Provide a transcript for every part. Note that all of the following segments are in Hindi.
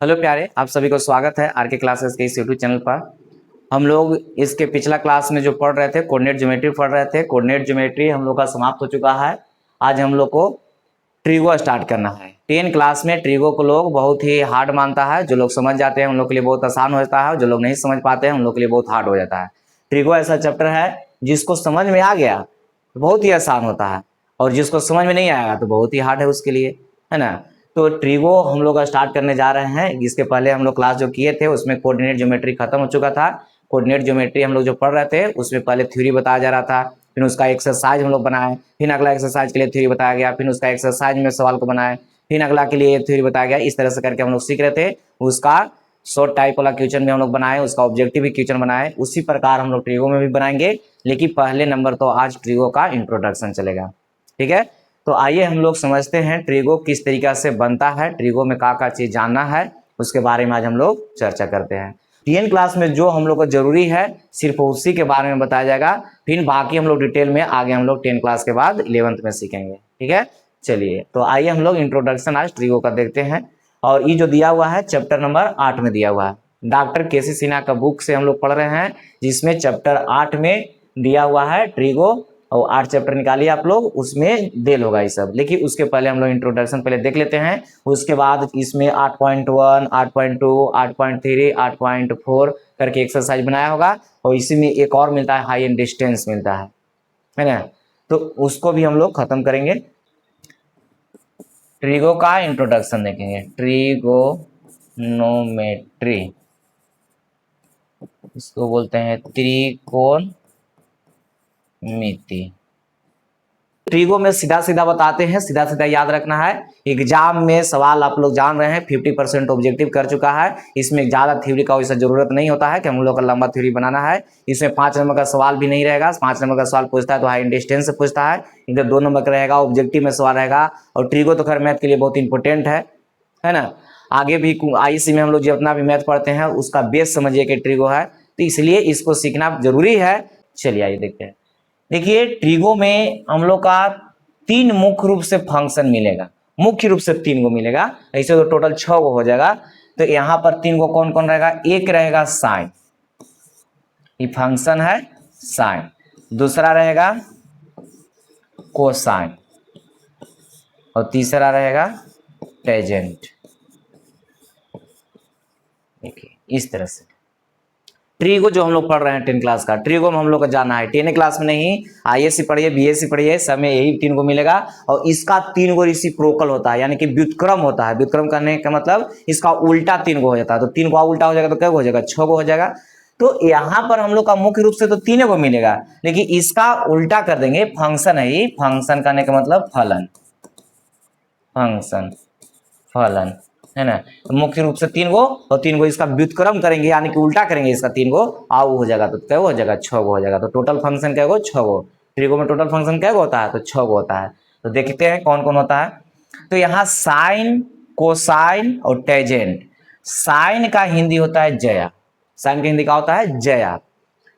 हेलो प्यारे, आप सभी को स्वागत है आर के क्लासेस के इस यूट्यूब चैनल पर। हम लोग इसके पिछला क्लास में जो पढ़ रहे थे कोऑर्डिनेट ज्योमेट्री पढ़ रहे थे। कोऑर्डिनेट ज्योमेट्री हम लोग का समाप्त हो चुका है। आज हम लोग को ट्रिगो स्टार्ट करना है। 10 क्लास में ट्रिगो को लोग बहुत ही हार्ड मानता है। जो लोग समझ जाते हैं उन लोग के लिए बहुत आसान हो जाता है, जो लोग नहीं समझ पाते हैं उन लोग के लिए बहुत हार्ड हो जाता है। ट्रिगो ऐसा चैप्टर है जिसको समझ में आ गया तो बहुत ही आसान होता है, और जिसको समझ में नहीं आएगा तो बहुत ही हार्ड है उसके लिए, है ना। तो ट्रिगो हम लोग स्टार्ट करने जा रहे हैं। इसके पहले हम लोग क्लास जो किए थे उसमें कोऑर्डिनेट ज्योमेट्री खत्म हो चुका था। कोऑर्डिनेट ज्योमेट्री हम लोग जो पढ़ रहे थे उसमें पहले थ्योरी बताया जा रहा था, फिर उसका एक्सरसाइज हम लोग बनाए, फिर अगला एक्सरसाइज के लिए थ्योरी बताया गया, फिर उसका एक्सरसाइज में सवाल को बनाए, फिर अगला के लिए थ्योरी बताया गया। इस तरह से करके हम लोग सीख रहे थे। उसका शॉर्ट टाइप वाला क्वेश्चन भी हम लोग बनाए, उसका ऑब्जेक्टिव भी क्वेश्चन बनाए। उसी प्रकार हम लोग ट्रिगो में भी बनाएंगे, लेकिन पहले नंबर तो आज ट्रिगो का इंट्रोडक्शन चलेगा, ठीक है। तो आइए हम लोग समझते हैं ट्रिगो किस तरीका से बनता है, ट्रिगो में क्या चीज जानना है उसके बारे में आज हम लोग चर्चा करते हैं। 10 क्लास में जो हम लोग को जरूरी है सिर्फ उसी के बारे में बताया जाएगा, फिर बाकी हम लोग डिटेल में आगे हम लोग 10 क्लास के बाद 11th में सीखेंगे, ठीक है। चलिए तो आइए हम लोग इंट्रोडक्शन आज ट्रिगो का देखते हैं। और ये जो दिया हुआ है चैप्टर नंबर 8 में दिया हुआ है। डॉक्टर केसी सिन्हा का बुक से हम लोग पढ़ रहे हैं, जिसमें चैप्टर 8 में दिया हुआ है ट्रिगो। और 8 चैप्टर निकालिए आप लोग, उसमें देल होगा ये सब। लेकिन उसके पहले हम लोग इंट्रोडक्शन पहले देख लेते हैं। उसके बाद इसमें 8.1, 8.2, 8.3, 8.4 करके एक्सरसाइज बनाया होगा। और इसी में एक और मिलता है, हाई एंड डिस्टेंस मिलता है ना। तो उसको भी हम लोग खत्म करेंगे। ट्रिगो का इंट्रोडक्शन देखेंगे, ट्रिगोनोमेट्री, इसको बोलते हैं त्रिकोणमिति। ट्रिगो में सीधा सीधा बताते हैं, सीधा सीधा याद रखना है। एग्जाम में सवाल आप लोग जान रहे हैं 50% ऑब्जेक्टिव कर चुका है। इसमें ज्यादा थ्योरी का वैसा जरूरत नहीं होता है कि हम लोग का लंबा थ्योरी बनाना है। इसमें 5 नंबर का सवाल भी नहीं रहेगा। 5 नंबर का सवाल पूछता है तो हाई डिस्टेंस से पूछता है, इधर 2 नंबर का रहेगा, ऑब्जेक्टिव में सवाल रहेगा। और ट्रिगो तो खैर मैथ के लिए बहुत इंपॉर्टेंट है ना। आगे भी आईसी में हम लोग जितना भी मैथ पढ़ते हैं उसका बेस समझिए कि ट्रिगो है, तो इसलिए इसको सीखना जरूरी है। चलिए आइए देखते हैं। देखिए ट्रिगो में हम लोग का 3 मुख्य रूप से फंक्शन मिलेगा। मुख्य रूप से 3 गो मिलेगा, ऐसे तो टोटल 6 गो हो जाएगा। तो यहां पर 3 गो कौन कौन रहेगा? एक रहेगा साइन, ये फंक्शन है साइन। दूसरा रहेगा कोसाइन, और तीसरा रहेगा टेंजेंट। देखिए इस तरह से ट्रिगो जो हम लोग पढ़ रहे हैं 10 क्लास का, ट्रिगो में हम लोग को जाना है। 10 क्लास में नहीं, आईएससी पढ़िए, बीएससी पढ़िए, सब में यही 3 गो मिलेगा। और इसका 3 गो रेसिप्रोकल होता है, यानी कि व्युत्क्रम होता है। व्युत्क्रम करने का मतलब इसका उल्टा 3 गो हो जाता है। तो 3 गो उल्टा हो जाएगा तो क्या हो जाएगा? 6 गो हो जाएगा। तो यहाँ पर हम लोग का मुख्य रूप से तो 3 गो मिलेगा, लेकिन इसका उल्टा कर देंगे। फंक्शन है ये, फंक्शन करने का मतलब फलन, फंक्शन फलन, है ना। तो मुख्य रूप से 3 गो, और 3 गो इसका व्युत्क्रम करेंगे यानी कि उल्टा करेंगे इसका 3 गो, आओ हो जाएगा। तो क्या हो जाएगा? 6 गो हो जाएगा। तो टोटल फंक्शन क्या गो? 6 गो। ट्रिगो में टोटल फंक्शन क्या होता है? तो 6 गो होता है। तो देखते हैं कौन कौन होता है। तो यहाँ साइन, कोसाइन और टेंजेंट। साइन का हिंदी होता है जया, साइन का हिंदी का होता है जया।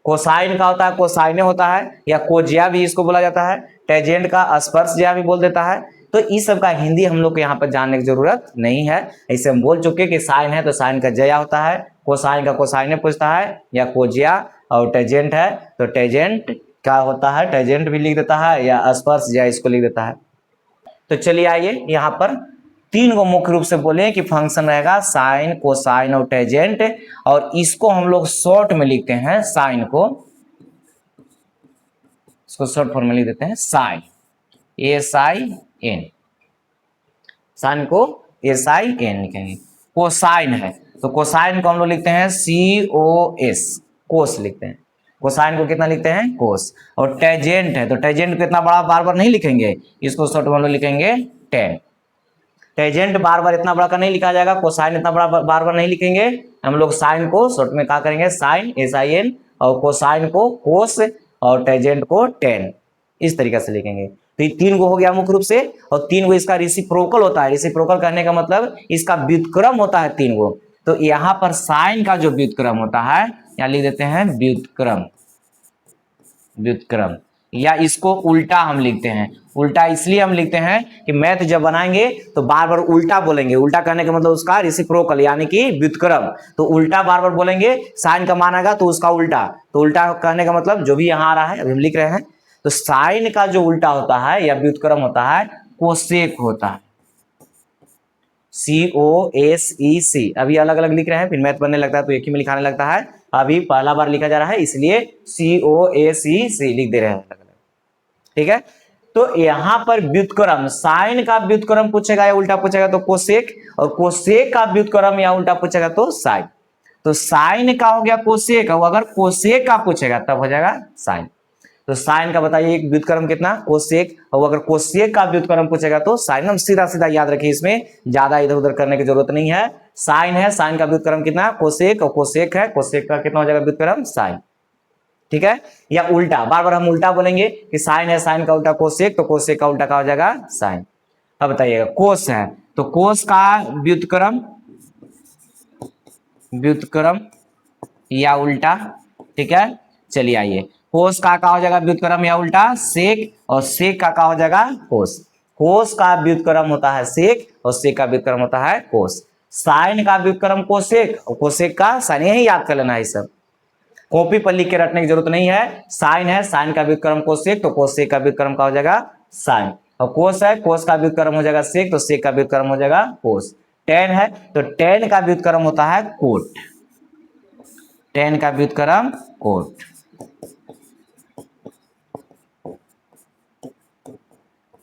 कोसाइन का होता है कोसाइने होता है, या कोजिया भी इसको बोला जाता है। टेंजेंट का स्पर्श ज्या भी बोल देता है। तो इस सब का हिंदी हम लोग को यहाँ पर जानने की जरूरत नहीं है। ऐसे हम बोल चुके कि साइन है तो साइन का जया होता है, कोसाइन का कोसाइने पूछता है या कोजिया, और टेंजेंट है तो टेंजेंट क्या होता है? टेंजेंट भी लिख देता है, या स्पर्श ज्या इसको लिख देता है। तो चलिए आइए यहाँ पर 3 गो मुख्य रूप से बोले कि फंक्शन रहेगा साइन, कोसाइन और टेंजेंट। और इसको हम लोग शॉर्ट में लिखते हैं, साइन को, इसको शॉर्ट फॉर्म में लिख देते हैं साइन, SIN। साइन को SIN लिखेंगे। कोसाइन है तो कोसाइन को हम लोग लिखते हैं COS, कोस लिखते हैं। कोसाइन को कितना लिखते हैं? कोस। और टेंजेंट है तो टेंजेंट को इतना बड़ा बार बार नहीं लिखेंगे, इसको शॉर्ट में हम लोग लिखेंगे टेन। टेंजेंट बार बार इतना बड़ा का नहीं लिखा जाएगा, कोसाइन इतना बड़ा बार बार नहीं लिखेंगे। हम लोग साइन को शॉर्ट में क्या करेंगे? साइन, SIN, और कोसाइन को कोस, और टेंजेंट को टेन, इस तरीके से लिखेंगे। तो ये 3 गो हो गया मुख्य रूप से, और 3 गो इसका रेसिप्रोकल होता है। रेसिप्रोकल करने का मतलब इसका व्युत्क्रम होता है 3 गो। तो यहाँ पर साइन का जो व्युत्क्रम होता है, यहाँ लिख देते हैं व्युत्क्रम, व्युत्क्रम। या इसको उल्टा हम लिखते हैं। उल्टा इसलिए हम लिखते हैं कि मैथ जब बनाएंगे तो बार बार उल्टा बोलेंगे। उल्टा कहने का मतलब उसका रेसिप्रोकल यानी कि व्युत्क्रम। तो उल्टा बार बार बोलेंगे, साइन का मान आएगा तो उसका उल्टा। तो उल्टा कहने का मतलब जो भी यहाँ आ रहा है अभी हम लिख रहे हैं, तो साइन का जो उल्टा होता है या व्युत्क्रम होता है कोसेक होता है। COSEC। अभी अलग अलग लिख रहे हैं, फिर मैथ बनने लगता है तो एक ही में लिखाने लगता है। अभी पहला बार लिखा जा रहा है इसलिए COSEC लिख दे रहे हैं अलग अलग। ठीक है, तो यहां पर व्युत्क्रम, साइन का व्युत्क्रम पूछेगा या उल्टा पूछेगा तो कोसेक, और कोसेक का व्युत्क्रम या उल्टा पूछेगा तो साइन। तो साइन का हो गया कोसेक, और अगर कोसेक का पूछेगा तब हो जाएगा साइन। तो साइन का बताइए एक व्युत्क्रम कितना, कोसेक, और अगर कोसेक का व्युत्क्रम पूछेगा तो साइन। हम सीधा सीधा याद रखिए, इसमें ज्यादा इधर उधर करने की जरूरत नहीं है। साइन है, साइन का व्युत्क्रम कितना कोसेक, और कोसेक है, कोसेक का कितना हो जाएगा व्युत्क्रम साइन। ठीक है, या उल्टा, बार बार हम उल्टा बोलेंगे कि साइन है, साइन का उल्टा कोसेक, तो कोसेक का उल्टा क्या हो जाएगा साइन। अब बताइएगा कोस है, तो कोस का व्युत्क्रम, व्युत्क्रम या उल्टा। ठीक है, चलिए आइए, कोस का क्या हो जाएगा व्युत्क्रम या उल्टा सेक, और सेक का क्या हो जाएगा कोस। कोस का व्युत्क्रम होता है सेक, और सेक का व्युत्क्रम होता है कोस। साइन का व्युत्क्रम कोसेक, और कोसेक का साइन, यही याद कर लेना है सब, कॉपी पर लिख के रखने की जरूरत नहीं है। साइन है, साइन का व्युत्क्रम कोसेक, तो कोसेक का व्युत्क्रम क्या हो जाएगा साइन। और कोस है, कोस का व्युत्क्रम हो जाएगा सेक, तो सेक का व्युत्क्रम हो जाएगा कोस। टेन है, तो टेन का व्युत्क्रम होता है कोट, टेन का व्युत्क्रम cot,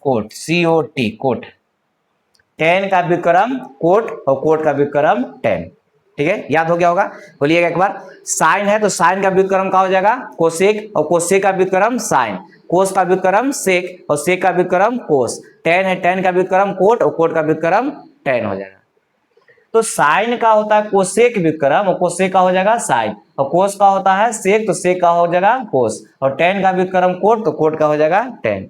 cot COT cot. Tan का व्युत्क्रम कोट, और कोट का व्युत्क्रम टेन। ठीक है, याद हो गया होगा, बोलिएगा एक बार। साइन है, तो साइन का व्युत्क्रम क्या हो जाएगा कोसेक, और कोसेक का व्युत्क्रम साइन। कोस का व्युत्क्रम सेक, और सेक का व्युत्क्रम कोस। टेन है, टेन का व्युत्क्रम कोट, और कोट का व्युत्क्रम टेन हो जाएगा। तो साइन का होता है कोसेक व्युत्क्रम, और कोसेक का हो जाएगा साइन। और कोस का होता है सेक, तो सेक का हो जाएगा कोस। और टेन का व्युत्क्रम कोट, तो कोट का हो जाएगा टेन।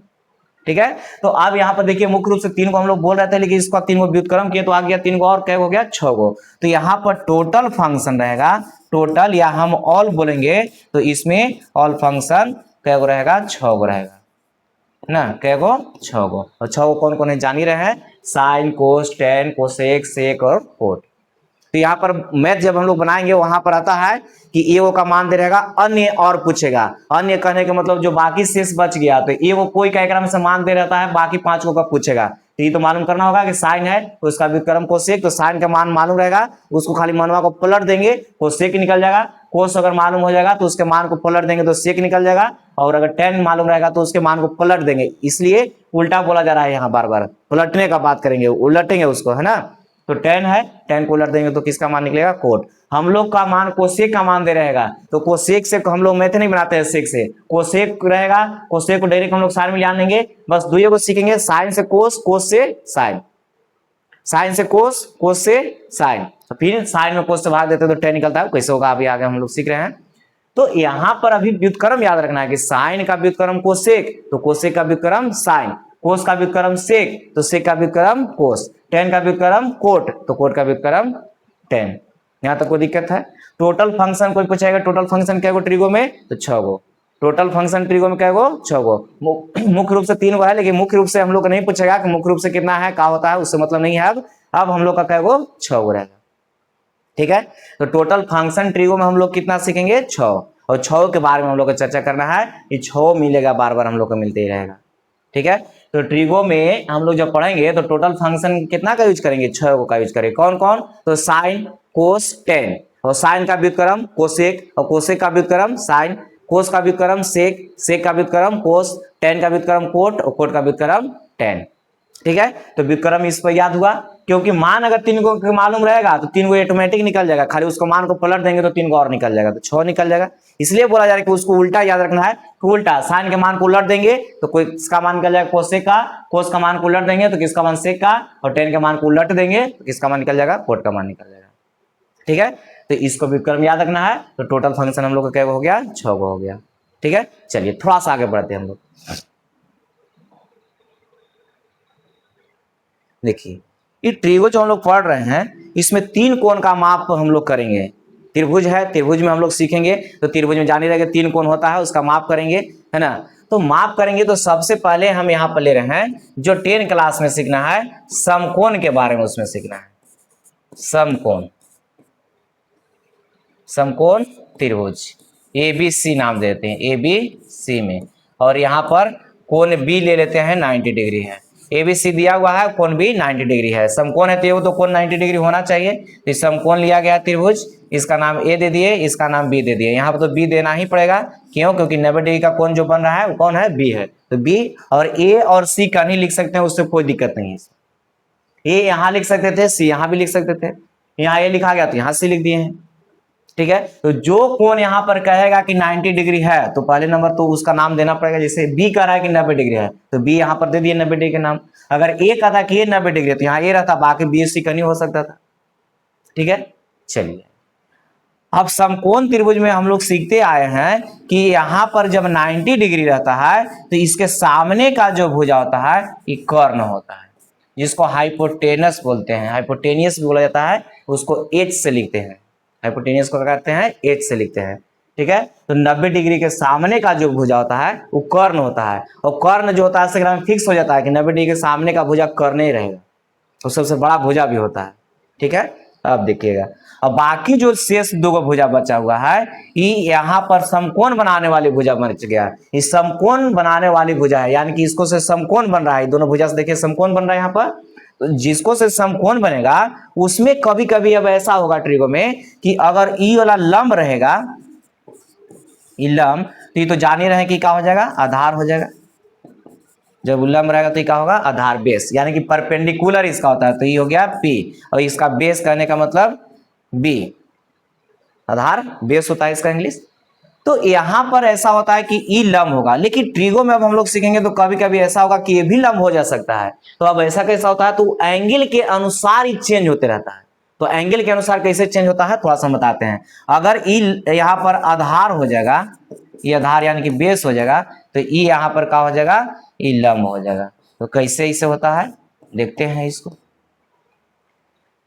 ठीक है, तो अब यहाँ पर देखिए मुख्य रूप से तीन को हम लोग बोल रहे थे, लेकिन इसका तीन को व्युत्क्रम किए तो आ गया तीन को, और क्या हो गया 6 को। तो यहाँ पर टोटल फंक्शन रहेगा, टोटल या हम ऑल बोलेंगे तो इसमें ऑल फंक्शन क्या रहेगा 6 को रहेगा ना, क्या को 6 को। और 6 को कौन कौन है जान ही रहे हैं, sine cos tan cosec sec और कोट। तो यहाँ पर मैथ जब हम लोग बनाएंगे वहां पर आता है कि ए का मान दे रहेगा, अन्य और पूछेगा। अन्य कहने का मतलब जो बाकी शेष बच गया, तो ए कोई का एक में से मान दे रहता है, बाकी 5 को का पूछेगा। तो ये तो मालूम करना होगा कि साइन है तो उसका व्युत्क्रम कोसेक, तो साइन का मान मालूम रहेगा, उसको खाली मनवा को पलट देंगे, कोसेक निकल जाएगा। कोस अगर मालूम हो जाएगा तो उसके मान को पलट देंगे तो सेक निकल जाएगा, और अगर टेन मालूम रहेगा तो उसके मान को पलट देंगे। इसलिए उल्टा बोला जा रहा है यहाँ, बार बार पलटने का बात करेंगे, उलटेंगे उसको, है ना। तो टेन है, टेन को उलट देंगे तो किसका मान निकलेगा कोट। हम लोग का मान कोसेक का मान दे रहेगा, तो कोसेक से हम लोग मैथ नहीं बनाते हैं, सेक से कोसेक रहेगा, कोसेक को डायरेक्ट हम लोग साइन में ले आनेंगे। बस दुइयों को सीखेंगे, साइन से कोस, कोस से साइन, साइन से कोस, कोस से साइन। तो फिर साइन में कोस से भाग देते तो टेन निकलता है, कैसे होगा अभी आगे हम लोग सीख रहे हैं। तो यहां पर अभी व्युत्क्रम याद रखना है कि साइन का व्युत्क्रम कोसेक, तो कोसेक का व्युत्क्रम साइन। कोस का व्युत्क्रम सेक, तो सेक का व्युत्क्रम कोस। टेन का व्युत्क्रम कोट, तो कोट का व्युत्क्रम टेन। यहां तक कोई दिक्कत है। टोटल फंक्शन कोई पूछेगा, टोटल फंक्शन क्या गो ट्रिगो में, तो 6 गो। टोटल फंक्शन ट्रिगो में क्या गो 6 गो। मुख्य रूप से 3 गो है, लेकिन मुख्य रूप से हम लोग को नहीं पूछेगा कि मुख्य रूप से कितना है, क्या होता है, उससे मतलब नहीं है। अब हम लोग का क्या गो 6 गो रहेगा। ठीक है, तो टोटल फंक्शन ट्रिगो में हम लोग कितना सीखेंगे 6, और 6 के बारे में हम लोग को चर्चा करना है। ये 6 मिलेगा, बार बार हम लोग को मिलते ही रहेगा। ठीक है, तो ट्रिगो में हम लोग जब पढ़ेंगे तो टोटल फंक्शन कितना का यूज करेंगे, 6 का यूज करेंगे। कौन कौन, तो साइन कोस टेन, और साइन का व्युत्क्रम कोसेक, और कोसेक का व्युत्क्रम साइन। कोस का व्युत्क्रम सेक, सेक का व्युत्क्रम कोस, टेन का व्युत्क्रम कोट, और कोट का व्युत्क्रम टेन। ठीक है, तो व्युत्क्रम इस पर याद हुआ, क्योंकि मान अगर 3 को मालूम रहेगा तो 3 को ऑटोमेटिक निकल जाएगा, खाली उसको मान को पलट देंगे तो 3 को और निकल जाएगा, तो 6 निकल जाएगा। इसलिए बोला जा रहा है कि उसको उल्टा याद रखना है, कि उल्टा साइन के मान को उलट देंगे तो कोई किसका मान निकल जाएगा कोसेक का, कोस का मान को उलट देंगे तो किसका मान सेक का, और टेन के मान को उलट देंगे तो किसका मान निकल जाएगा कोट का मान निकल जाएगा। ठीक है, तो इसको व्युत्क्रम याद रखना है। तो टोटल फंक्शन हम लोग का क्या हो गया 6 हो गया। ठीक है, चलिए थोड़ा सा आगे बढ़ते हैं हम लोग। देखिए ये ट्रिगो जो हम लोग पढ़ रहे हैं, इसमें 3 कोण का माप हम लोग करेंगे। त्रिभुज है, त्रिभुज में हम लोग सीखेंगे, तो त्रिभुज में जाने रहेगा 3 कोण होता है, उसका माप करेंगे, है ना। तो माप करेंगे तो सबसे पहले हम यहाँ पर ले रहे हैं जो 10 क्लास में सीखना है समकोण के बारे में, उसमें सीखना है समकोण, समकोण त्रिभुज ABC नाम देते हैं ABC में, और यहाँ पर कोण B ले लेते हैं 90 डिग्री है। ABC दिया हुआ है, कोण B 90 डिग्री है, समकोण है तो कोण 90 डिग्री होना चाहिए। तो समकोण लिया गया त्रिभुज, इसका नाम A दे दिए, इसका नाम B दे दिए। यहाँ पर तो B देना ही पड़ेगा, क्यों? क्योंकि 90 डिग्री का कोण जो बन रहा है वो कौन है? B है। तो B और A और C का नहीं लिख सकते हैं, उससे कोई दिक्कत नहीं है। A यहाँ लिख सकते थे, C यहाँ भी लिख सकते थे, यहाँ A लिखा गया तो यहाँ C लिख दिए हैं, ठीक है। तो जो कोण यहाँ पर कहेगा कि 90 डिग्री है तो पहले नंबर तो उसका नाम देना पड़ेगा। जैसे B कह रहा है कि 90 डिग्री है तो B यहाँ पर दे दिए 90 डिग्री के नाम। अगर A कहता कि ये 90 डिग्री है तो यहाँ A रहता, बाकी B C का नहीं हो सकता था, ठीक है। चलिए अब समकोण त्रिभुज में हम लोग सीखते आए हैं कि यहाँ पर जब 90 डिग्री रहता है तो इसके सामने का जो भुजा होता है ये कर्ण होता है, जिसको हाइपोटेनस बोलते हैं, हाइपोटेनियस भी बोला जाता है, उसको H से लिखते हैं। हाइपोटेनियस को क्या कहते हैं? H से लिखते हैं, ठीक है। तो 90 डिग्री के सामने का जो भुजा होता है वो कर्ण होता है, और कर्ण जो होता है फिक्स हो जाता है कि 90 डिग्री के सामने का भुजा कर्ण ही रहेगा, तो सबसे बड़ा भुजा भी होता है, ठीक है। अब देखिएगा, अब बाकी जो शेष दो भुजा बचा हुआ है ये यहाँ पर समकोण बनाने वाली भुजा बच गया। इस समकोण बनाने वाली भुजा है, यानी कि इसको से समकोण बन रहा है, दोनों भुजा से देखिए समकोण बन रहा है यहाँ पर। तो जिसको से समकोण बनेगा उसमें कभी कभी अब ऐसा होगा ट्रिगो में कि अगर ई वाला लंब रहेगा, ई लंब, तो ये तो जान ही रहे कि क्या हो जाएगा? आधार हो जाएगा। जब लंब रहेगा तो ये क्या होगा? आधार, बेस, यानी कि परपेंडिकुलर इसका होता है, तो ये हो गया P, और इसका बेस कहने का मतलब B, आधार बेस होता है इसका इंग्लिश। तो यहां पर ऐसा होता है कि ई लंब होगा, लेकिन ट्रिगो में अब हम लोग सीखेंगे तो कभी कभी ऐसा होगा कि ये भी लंब हो जा सकता है। तो अब ऐसा कैसा होता है? तो एंगल के अनुसार ही चेंज होते रहता है। तो एंगल के अनुसार कैसे चेंज होता है थोड़ा सा बताते हैं। अगर ई यहाँ पर आधार हो जाएगा, ये आधार यानी कि बेस हो जाएगा, तो ई यहाँ पर क्या हो जाएगा? ई लंब हो जाएगा। तो कैसे इसे होता है देखते हैं इसको।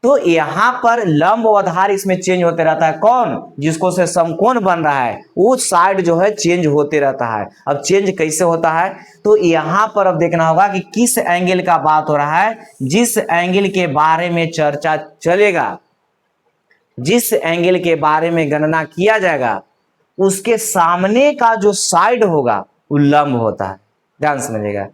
तो यहां पर लंब और आधार इसमें चेंज होते रहता है, कौन? जिसको से समकोण बन रहा है वो साइड जो है चेंज होते रहता है। अब चेंज कैसे होता है? तो यहां पर अब देखना होगा कि किस एंगल का बात हो रहा है। जिस एंगल के बारे में चर्चा चलेगा, जिस एंगल के बारे में गणना किया जाएगा, उसके सामने का जो साइड होगा वो लंब होता है। ध्यान समझिएगा,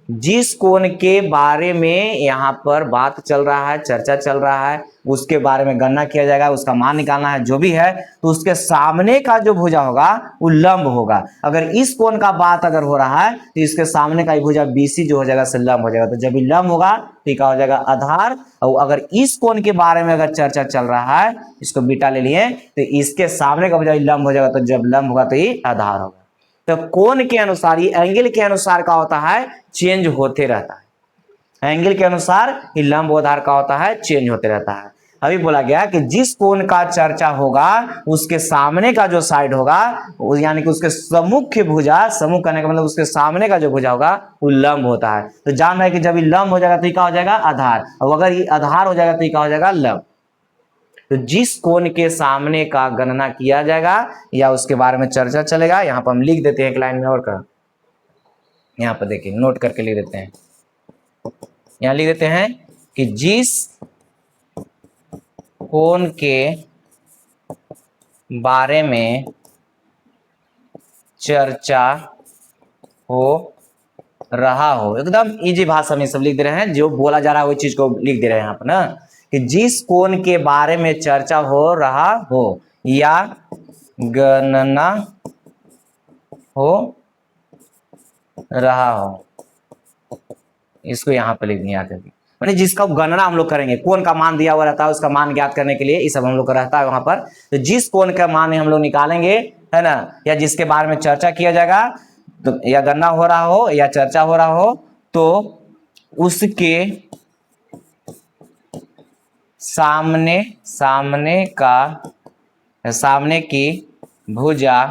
जिस कोण के बारे में यहाँ पर बात चल रहा है, चर्चा चल रहा है, उसके बारे में गणना किया जाएगा, उसका मान निकालना है जो भी है, तो उसके सामने का जो भुजा होगा वो लंब होगा। अगर इस कोण का बात अगर हो रहा है तो इसके सामने का भुजा BC जो हो जाएगा से लंब हो जाएगा। तो जब ये लंब होगा तो क्या हो जाएगा? आधार। और अगर इस कोण के बारे में अगर चर्चा चल रहा है, इसको बीटा ले लिए, तो इसके सामने का भुजा लंब हो जाएगा। तो जब लंब होगा तो ये आधार होगा। तो कोण के अनुसार, ये एंगल के अनुसार का होता है, चेंज होते रहता है। एंगल के अनुसार ये लंब आधार का होता है, चेंज होते रहता है। अभी बोला गया कि जिस कोण का चर्चा होगा उसके सामने का जो साइड होगा, यानी कि उसके सम्मुख भुजा, सम्मुख करने का मतलब उसके सामने का जो भुजा होगा वो लंब होता है। तो जान रहे कि जब ये लंब हो जाएगा तो ये क्या हो जाएगा? आधार। और अगर ये आधार हो जाएगा तो ये क्या हो जाएगा? लंब। तो जिस कोण के सामने का गणना किया जाएगा या उसके बारे में चर्चा चलेगा, यहाँ पर हम लिख देते हैं एक लाइन में और का, यहाँ पर देखिए नोट करके लिख देते हैं। यहाँ लिख देते हैं कि जिस कोण के बारे में चर्चा हो रहा हो, एकदम इजी भाषा में सब लिख दे रहे हैं, जो बोला जा रहा है वो चीज को लिख दे रहे हैं यहाँ पर ना, कि जिस कोण के बारे में चर्चा हो रहा हो या गणना हो रहा हो, इसको यहाँ पर लिख दिया करके, मैंने जिसका गणना हम लोग करेंगे, कोण का मान दिया हुआ रहता है, उसका मान ज्ञात करने के लिए ये सब हम लोग का रहता है वहां पर। तो जिस कोण का मान हम लोग निकालेंगे, है ना, या जिसके बारे में चर्चा किया जाएगा, तो या गणना हो रहा हो या चर्चा हो रहा हो, तो उसके सामने की भुजा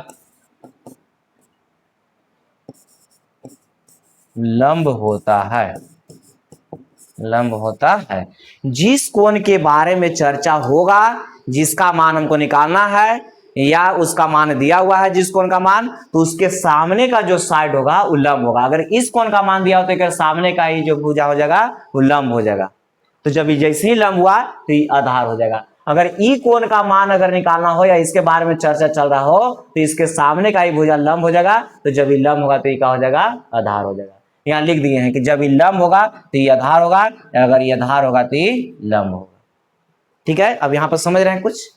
लंब होता है, लंब होता है। जिस कोण के बारे में चर्चा होगा, जिसका मान हमको निकालना है, या उसका मान दिया हुआ है जिस कोण का मान, तो उसके सामने का जो साइड होगा वो लंब होगा। अगर इस कोण का मान दिया हो तो सामने का ही जो भुजा हो जाएगा वो लंब हो जाएगा। तो जब जैसे ही लंब हुआ तो ये आधार हो जाएगा। अगर ई कोण का मान अगर निकालना हो या इसके बारे में चर्चा चल रहा हो तो इसके सामने का ही भुजा लंब हो जाएगा। तो जब ये लंब होगा तो ये क्या हो जाएगा, आधार हो जाएगा। यहाँ लिख दिए हैं कि जब ये लंब होगा तो ये आधार होगा, अगर ये आधार होगा तो ये लंब होगा। ठीक है, अब यहाँ पर समझ रहे हैं कुछ।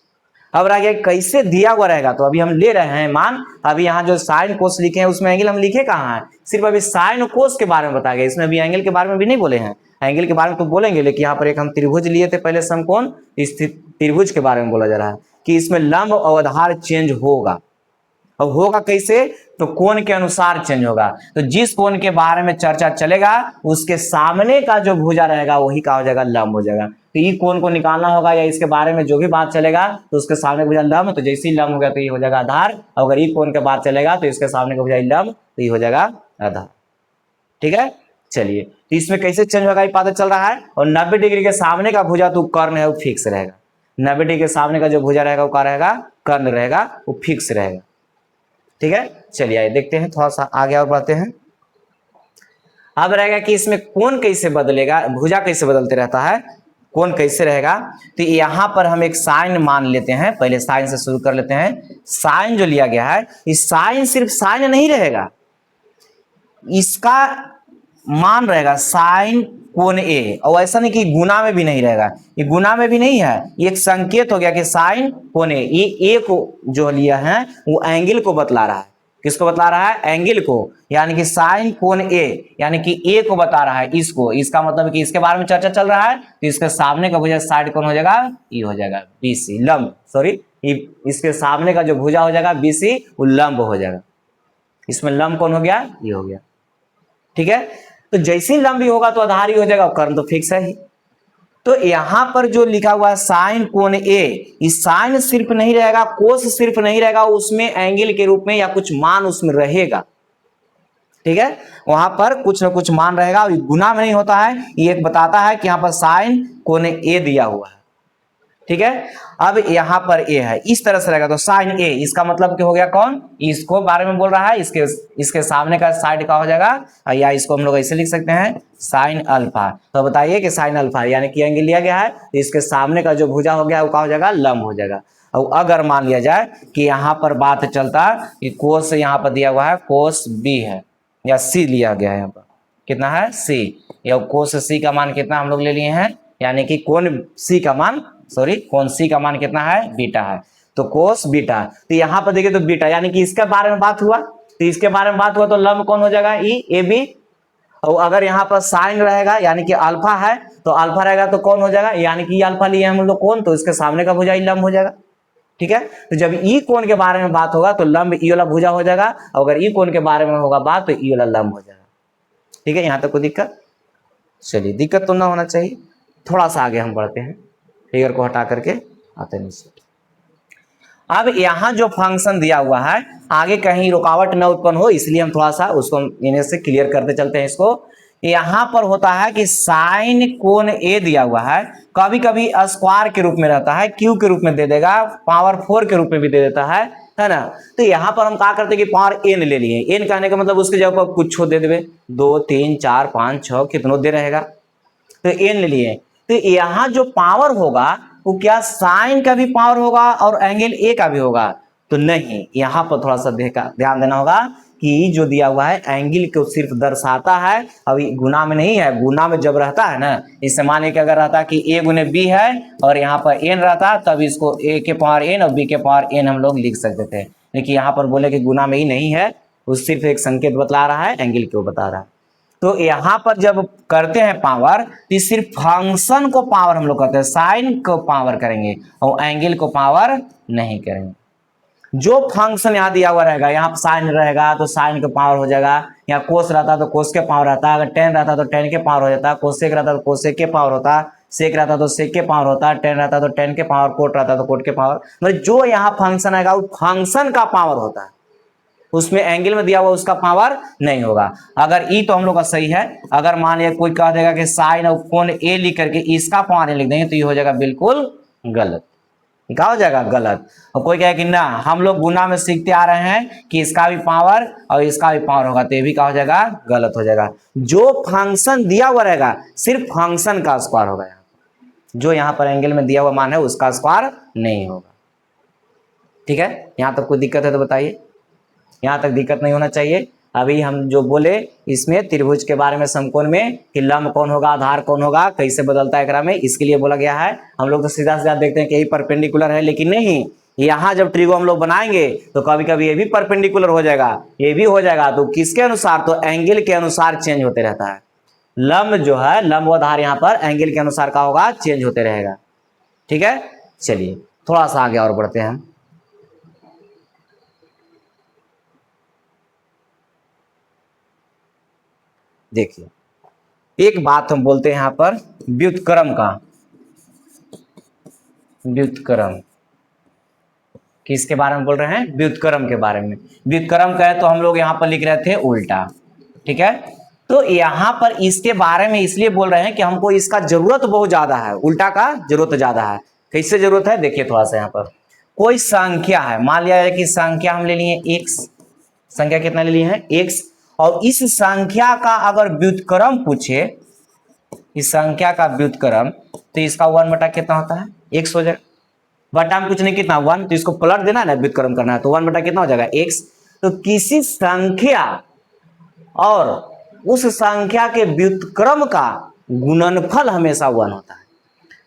अब रह गया कैसे दिया हुआ रहेगा, तो अभी हम ले रहे हैं मान। अभी यहाँ जो साइन कोस लिखे हैं उसमें एंगल हम लिखे कहाँ है, सिर्फ अभी साइन और कोस के बारे में बताया गया, इसमें अभी एंगल के बारे में भी नहीं बोले हैं। एंगल के बारे में तो बोलेंगे, लेकिन यहाँ पर एक हम त्रिभुज लिए थे पहले समकोण, इस त्रिभुज के बारे में बोला जा रहा है कि इसमें लंब और आधार चेंज होगा। अब होगा कैसे, तो कोण के अनुसार चेंज होगा। तो जिस कोण के बारे में चर्चा चलेगा उसके सामने का जो भुजा रहेगा वही क्या हो जाएगा, लंब हो जाएगा। तो ये कोण को निकालना होगा या इसके बारे में जो भी बात चलेगा तो उसके सामने भुजा लंब, तो जैसे ही लंब हो गया तो ये हो जाएगा आधार। अगर ये कोण के बात चलेगा तो इसके सामने का भुजा लंब, तो ये हो जाएगा आधार। ठीक है, चलिए तो इसमें कैसे चेंज होगा ये पता चल रहा है। और 90 डिग्री के सामने का भुजा तो कर्ण है वो फिक्स रहेगा। 90 डिग्री के सामने का जो भुजा रहेगा वो क्या रहेगा, कर्ण रहेगा, वो फिक्स रहेगा। ठीक है, चलिए आइए देखते हैं, थोड़ा सा आगे और बढ़ते हैं। अब रहेगा कि इसमें कोण कैसे बदलेगा, भुजा कैसे बदलते रहता है, कोण कैसे रहेगा। तो यहाँ पर हम एक साइन मान लेते हैं, पहले साइन से शुरू कर लेते हैं। साइन जो लिया गया है, इस साइन सिर्फ साइन नहीं रहेगा, इसका मान रहेगा साइन कोण ए। और ऐसा नहीं कि गुना में भी नहीं रहेगा, ये गुना में भी नहीं है, ये एक संकेत हो गया कि साइन कोण ए। ये ए को जो लिया है वो एंगल को बतला रहा है। किसको बतला रहा है, एंगल को, यानी कि साइन कोण ए, यानी कि ए को बता रहा है इसको। इसका मतलब कि इसके बारे में चर्चा चल रहा है तो इसके सामने का भुजा साइड कौन हो जाएगा, ई हो जाएगा, बीसी लंब, सॉरी इसके सामने का जो भुजा हो जाएगा बीसी वो लंब हो जाएगा। इसमें लंब कौन हो गया, ये हो गया। ठीक है, तो जैसे ही लंबी होगा तो आधार ही हो जाएगा, कर्ण तो फिक्स है ही। तो यहां पर जो लिखा हुआ है साइन कोण ए, इस साइन सिर्फ नहीं रहेगा, कोस सिर्फ नहीं रहेगा, उसमें एंगल के रूप में या कुछ मान उसमें रहेगा। ठीक है, वहां पर कुछ ना कुछ मान रहेगा, और गुना में नहीं होता है। ये एक बताता है कि यहाँ पर साइन कोण ए दिया हुआ है। ठीक है, अब यहां पर ए है, इस तरह से रहेगा तो साइन ए, इसका मतलब क्या हो गया, कौन, इसको बारे में बोल रहा है, इसके सामने का साइड का हो जाएगा, या इसको हम लोग ऐसे लिख सकते हैं साइन अल्फा। तो बताइए कि साइन अल्फा यानी कि एंगल लिया गया है, तो इसके सामने का जो भुजा हो गया वो क्या हो जाएगा, लंब हो जाएगा। और अगर मान लिया जाए कि यहाँ पर बात चलता कि कोस यहाँ पर दिया हुआ है कोस बी है या सी लिया गया है, यहाँ पर कितना है सी, या कोस सी का मान कितना हम लोग ले लिए हैं, यानी कि कोण सी का मान, सॉरी कोण सी का मान कितना है, बीटा है, तो कोस बीटा। तो यहाँ पर देखिए तो बीटा, यानी कि इसके बारे में बात हुआ, तो इसके बारे में बात हुआ तो लंब कौन हो जाएगा, ई ए बी। और अगर यहाँ पर साइन रहेगा यानी कि अल्फा है, तो अल्फा रहेगा तो कौन हो जाएगा, यानी कि अल्फा लिए हम लोग कोण, तो इसके सामने का भुजा लंब हो जाएगा। ठीक है, तो जब ई कोण के बारे में बात होगा तो लंब ई वाला भुजा हो जाएगा, और अगर ई कोण के बारे में होगा बात तो ई वाला लंब हो जाएगा। ठीक है, यहाँ तक कोई दिक्कत, चलिए दिक्कत तो ना होना चाहिए। थोड़ा सा आगे हम बढ़ते हैं, फिगर को हटा करके आते हैं नीचे। अब यहाँ जो फंक्शन दिया हुआ है, आगे कहीं रुकावट न उत्पन्न हो इसलिए हम थोड़ा सा उसको इन्हें से क्लियर करते चलते हैं। इसको यहाँ पर होता है कि साइन कोण ए दिया हुआ है, कभी कभी स्क्वायर के रूप में रहता है, क्यू के रूप में दे देगा, पावर 4 के रूप में भी दे देता है ना। तो यहाँ पर हम क्या करते हैं कि पावर एन ले लिए, एन कहने का मतलब उसके जगह पर कुछ दे देवे, 2 3 4 5 6 कितनों दे रहेगा, तो एन ले लिए। तो यहाँ जो पावर होगा वो क्या साइन का भी पावर होगा और एंगल ए का भी होगा, तो नहीं, यहाँ पर थोड़ा सा ध्यान देना होगा कि जो दिया हुआ है एंगल को सिर्फ दर्शाता है, अभी गुना में नहीं है। गुना में जब रहता है ना, इससे मान लीजिए अगर रहता कि ए गुने बी है और यहाँ पर एन रहता, तब इसको ए के पावर एन और बी के पावर एन हम लोग लिख सकते थे। लेकिन यहाँ पर बोले कि गुना में ही नहीं है, वो सिर्फ एक संकेत बतला रहा है, एंगल को बता रहा है। तो यहाँ पर जब करते हैं पावर, तो सिर्फ फंक्शन को पावर हम लोग करते हैं, साइन को पावर करेंगे और एंगल को पावर नहीं करेंगे। जो फंक्शन यहाँ दिया हुआ रहेगा, यहाँ साइन रहेगा तो साइन का पावर हो जाएगा, यहाँ कोस रहता तो कोस के पावर रहता, अगर टेन रहता तो टेन के पावर हो जाता, कोसेक रहता तो कोसेक के पावर होता, सेक रहता तो सेक के पावर होता, टेन रहता तो टेन के पावर, कोट रहता तो कोट के पावर। मतलब जो यहाँ फंक्शन आएगा वो फंक्शन का पावर होता है, उसमें एंगल में दिया हुआ उसका पावर नहीं होगा। अगर ई तो हम लोग का सही है, अगर मान लिया कोई कह देगा कि साइन और कोण ए लिख करके इसका पावर ए लिख देंगे तो ये हो जाएगा बिल्कुल गलत। ये क्या हो जाएगा, गलत। और कोई कहे कि ना हम लोग गुना में सीखते आ रहे हैं कि इसका भी पावर और इसका भी पावर होगा, तो ये भी क्या हो जाएगा, गलत हो जाएगा। जो फंक्शन दिया हुआ रहेगा सिर्फ फंक्शन का स्क्वायर होगा, जो यहाँ पर एंगल में दिया हुआ मान है उसका स्क्वायर नहीं होगा। ठीक है, यहाँ तक कोई दिक्कत है तो बताइए, यहाँ तक दिक्कत नहीं होना चाहिए। अभी हम जो बोले इसमें त्रिभुज के बारे में, समकोण में, कि लंब कौन होगा, आधार कौन होगा, कैसे बदलता है एकरा में, इसके लिए बोला गया है। हम लोग तो सीधा सीधा देखते हैं कि यही परपेंडिकुलर है, लेकिन नहीं, यहाँ जब ट्रिगो हम लोग बनाएंगे तो कभी कभी ये भी परपेंडिकुलर हो जाएगा, ये भी हो जाएगा। तो किसके अनुसार, तो एंगल के अनुसार चेंज होते रहता है। लंब जो है, लंब व आधार यहाँ पर एंगल के अनुसार का होगा, चेंज होते रहेगा। ठीक है, चलिए थोड़ा सा आगे और बढ़ते हैं। देखिए एक बात हम बोलते हैं यहाँ पर व्युत्क्रम का, व्युत्क्रम किसके बारे में बोल रहे हैं, व्युत्क्रम के बारे में। व्युत्क्रम का है तो हम लोग यहाँ पर लिख रहे थे उल्टा। ठीक है, तो यहाँ पर इसके बारे में इसलिए बोल रहे हैं कि हमको इसका जरूरत बहुत ज्यादा है, उल्टा का जरूरत ज्यादा है। कैसे जरूरत है, देखिए थोड़ा सा यहाँ पर कोई संख्या है, मान लिया जाए कि संख्या हम ले लिए x, संख्या कितना ले लिए हैं x, और इस संख्या का अगर व्युत्क्रम पूछे, इस संख्या का व्युत्क्रम, तो इसका 1 बटा कितना होता है, x हो जाएगा। बटा में कुछ नहीं, कितना 1, तो इसको पलट देना है ना, व्युत्क्रम करना है, तो 1 बटा कितना हो जाएगा x। तो किसी संख्या और उस संख्या के व्युत्क्रम का गुणनफल हमेशा 1 होता है।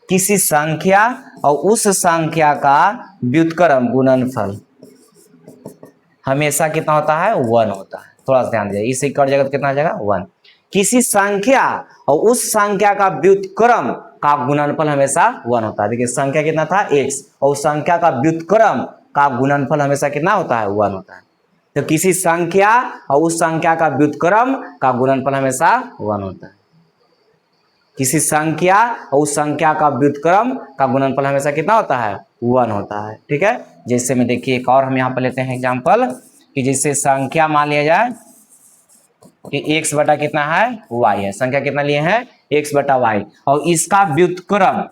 किसी संख्या और उस संख्या का व्युत्क्रम गुणनफल हमेशा कितना होता है, 1 होता है। थोड़ा सा ध्यान दीजिए, इसे कर जगह कितना आ जाएगा 1। किसी संख्या और उस संख्या का व्युत्क्रम का गुणनफल हमेशा 1 होता है। देखिए संख्या कितना था x, और उस संख्या का व्युत्क्रम का गुणनफल हमेशा कितना होता है, 1 होता है। तो किसी संख्या और उस संख्या का व्युत्क्रम का गुणनफल हमेशा 1 होता है। किसी संख्या और उस संख्या का व्युत्क्रम का गुणनफल हमेशा कितना होता है, 1 होता है। ठीक है, जैसे में देखिए एक और हम यहाँ पर लेते हैं एग्जाम्पल, कि जैसे संख्या मान लिया जाए कि x बटा कितना है, y है। संख्या कितना लिए हैं, x बटा y, और इसका व्युत्क्रम,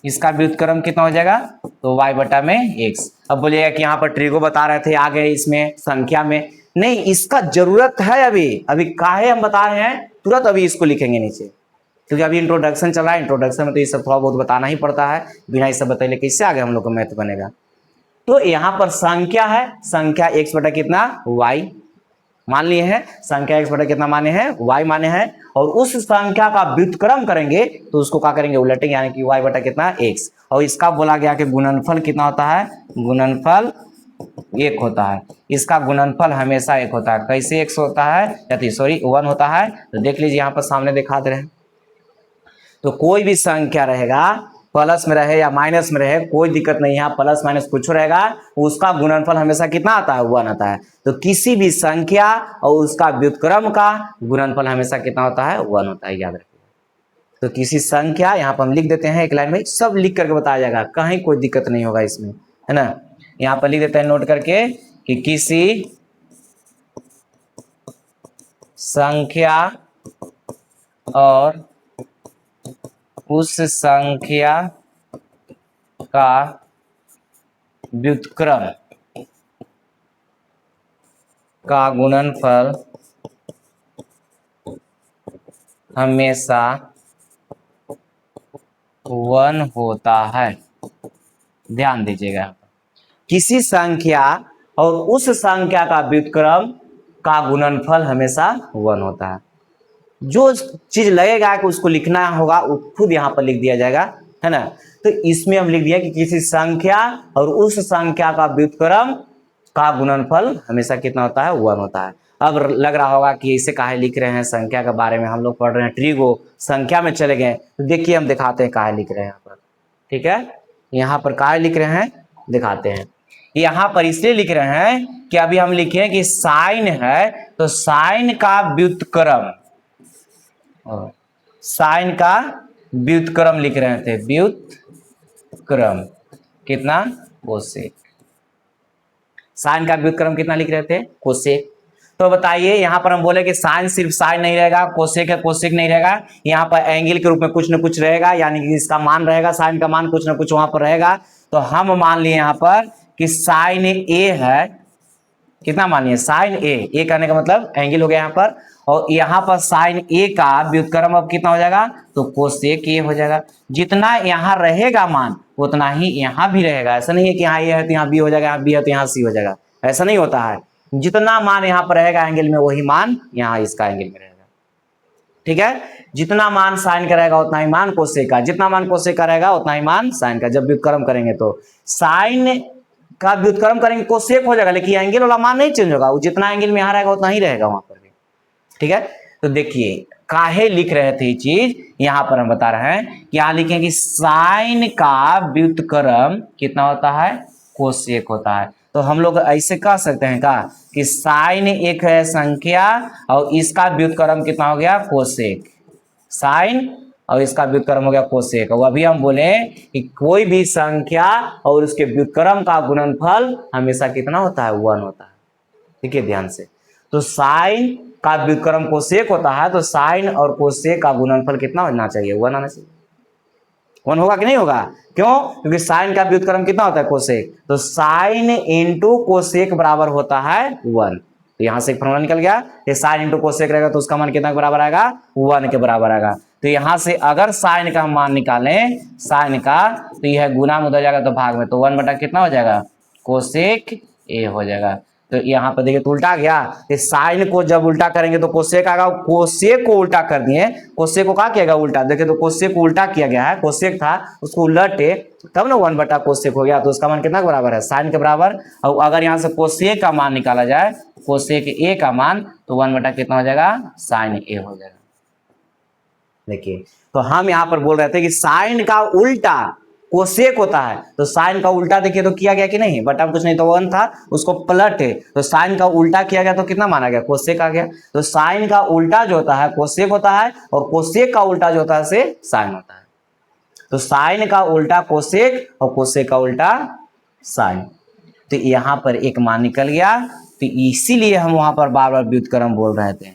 इसका व्युत्क्रम कितना हो जाएगा, तो y बटा में x। अब बोलिएगा कि यहाँ पर ट्रिगो बता रहे थे आगे इसमें संख्या में, नहीं इसका जरूरत है अभी काहे हम बता रहे हैं, तुरंत अभी इसको लिखेंगे नीचे, क्योंकि अभी इंट्रोडक्शन चल रहा है। इंट्रोडक्शन में तो ये सब थोड़ा बहुत बताना ही पड़ता है, बिना ये सब बताइए कैसे आगे हम लोग का मैथ बनेगा। तो यहाँ पर संख्या है, संख्या x बटा कितना, y मान लिए हैं, संख्या x बटा कितना माने हैं, y माने हैं, और उस संख्या का व्युत्क्रम करेंगे तो उसको क्या करेंगे, उलटेंगे, यानी कि y बटा कितना x। और इसका बोला गया कि गुणनफल कितना होता है, गुणनफल 1 होता है। इसका गुणनफल हमेशा 1 होता है। कैसे x होता है, या सॉरी 1 होता है, तो देख लीजिए यहाँ पर सामने दिखा दे रहे हैं। तो कोई भी संख्या रहेगा, प्लस में रहे या माइनस में रहे, कोई दिक्कत नहीं है, प्लस माइनस कुछ रहेगा, उसका गुणनफल हमेशा कितना आता है, 1 आता है। तो किसी भी संख्या और उसका व्युत्क्रम का गुणनफल हमेशा कितना होता है, 1 होता है, याद रखिए। तो किसी संख्या, यहाँ पर हम लिख देते हैं एक लाइन में, सब लिख करके बताया जाएगा, कहीं कोई दिक्कत नहीं होगा इसमें, है ना। यहाँ पर लिख देते हैं नोट करके कि किसी संख्या और उस संख्या का व्युत्क्रम का गुणनफल हमेशा 1 होता है। ध्यान दीजिएगा, किसी संख्या और उस संख्या का व्युत्क्रम का गुणनफल हमेशा 1 होता है। जो चीज लगेगा कि उसको लिखना होगा वो खुद यहाँ पर लिख दिया जाएगा, है ना। तो इसमें हम लिख दिया कि किसी संख्या और उस संख्या का व्युत्क्रम का गुणनफल हमेशा कितना होता है, 1 होता है। अब लग रहा होगा कि इसे काहे लिख रहे हैं, संख्या के बारे में हम लोग पढ़ रहे हैं, ट्रिगो, संख्या में चले गए। तो देखिए हम दिखाते हैं काहे लिख रहे हैं यहाँ पर। ठीक है, यहाँ पर काहे लिख रहे हैं दिखाते हैं। यहाँ पर इसलिए लिख रहे हैं कि अभी हम लिखे कि साइन है, तो साइन का व्युत्क्रम, साइन का व्युत्क्रम लिख रहे थे, व्युत्क्रम कितना, कोसेक। साइन का व्युत्क्रम कितना लिख रहे थे, कोसेक। तो बताइए यहाँ पर हम बोले कि साइन सिर्फ साइन नहीं रहेगा, कोसेक है कोसेक नहीं रहेगा, यहाँ पर एंगल के रूप में कुछ न कुछ रहेगा, यानी कि इसका मान रहेगा, साइन का मान कुछ न कुछ वहां पर रहेगा। तो हम मान लिए यहाँ पर कि साइन ए है, कितना मान लिए साइन ए करने का मतलब एंगल हो गया यहाँ पर, और यहाँ पर साइन ए का व्युत्क्रम अब कितना हो जाएगा, तो कोसेक ए हो जाएगा। जितना यहाँ रहेगा मान उतना ही यहाँ भी रहेगा, ऐसा नहीं है कि यहाँ ए है तो यहाँ बी हो जाएगा, यहाँ बी है तो यहाँ सी हो जाएगा, ऐसा नहीं होता है। जितना मान यहाँ पर रहेगा एंगल में वही मान यहाँ इसका एंगल में रहेगा, ठीक है। जितना मान साइन का रहेगा उतना ही मान कोसेक का, जितना मान कोसेक का रहेगा उतना ही मान साइन का। जब व्युत्क्रम करेंगे तो साइन का व्युत्क्रम करेंगे कोसेक हो जाएगा, लेकिन एंगल वाला मान नहीं चेंज होगा, वो जितना एंगल में यहाँ रहेगा उतना ही रहेगा वहां पर भी, ठीक है। तो देखिए काहे लिख रहे थे ये चीज, यहाँ पर हम बता रहे हैं कि यहाँ लिखें कि साइन का व्युत्क्रम कितना होता है, कोसेक होता है। तो हम लोग ऐसे कह सकते हैं का कि साइन एक है संख्या और इसका व्युत्क्रम कितना हो गया, कोसेक, साइन और इसका व्युत्क्रम हो गया कोसेक। और अभी हम बोले कि कोई भी संख्या और उसके व्युत्क्रम का गुणनफल हमेशा कितना होता है, 1 होता है, ठीक है ध्यान से। तो साइन का व्युत्क्रम कोसेक होता है, तो साइन और कोसेक का गुणनफल कितना होना चाहिए, 1 आना चाहिए। 1 होगा कि नहीं होगा, क्यों, क्योंकि साइन का व्युत्क्रम कितना होता है, कोसेक, तो साइन इंटू कोसेक बराबर होता है 1। तो यहां से एक फॉर्मूला निकल गया, ये साइन इंटू कोसेक रहेगा तो उसका मान कितना के बराबर आएगा, 1 के बराबर आएगा। तो यहां से अगर साइन का मान निकालें, साइन का, तो यह गुना में हो जाएगा तो भाग में, तो 1 बटा कितना हो जाएगा, कोसेक ए हो जाएगा। तो यहाँ पर देखिए तो उल्टा गया, साइन को जब उल्टा करेंगे तो कोसेक आएगा, कोसेक को उल्टा कर दिए, कोसेक को क्या किया गया उल्टा, देखिए तो कोसेक को उल्टा किया गया है, कोसेक था उसको उलटे तब ना 1 बटा कोसेक हो गया, तो उसका मान कितना के बराबर है, साइन के बराबर। और अगर यहाँ से कोसेक का मान निकाला जाए, कोसेक ए का मान, तो 1 बटा कितना हो जाएगा, साइन ए हो जाएगा। देखिए तो हम यहाँ पर बोल रहे थे कि साइन का उल्टा कोसेक होता है, तो साइन का उल्टा देखिए तो किया गया कि नहीं, बटा कुछ नहीं तो 1 था, उसको पलटे तो साइन का उल्टा किया गया तो कितना माना गया, कोसेक आ गया। तो साइन का उल्टा जो होता है कोसेक होता है, और कोसेक का उल्टा जो होता है से साइन होता है। तो साइन का उल्टा कोसेक और कोसेक का उल्टा साइन, तो यहाँ पर एक मान निकल गया। तो इसीलिए हम वहां पर बार बार व्युत्क्रम बोल रहे थे,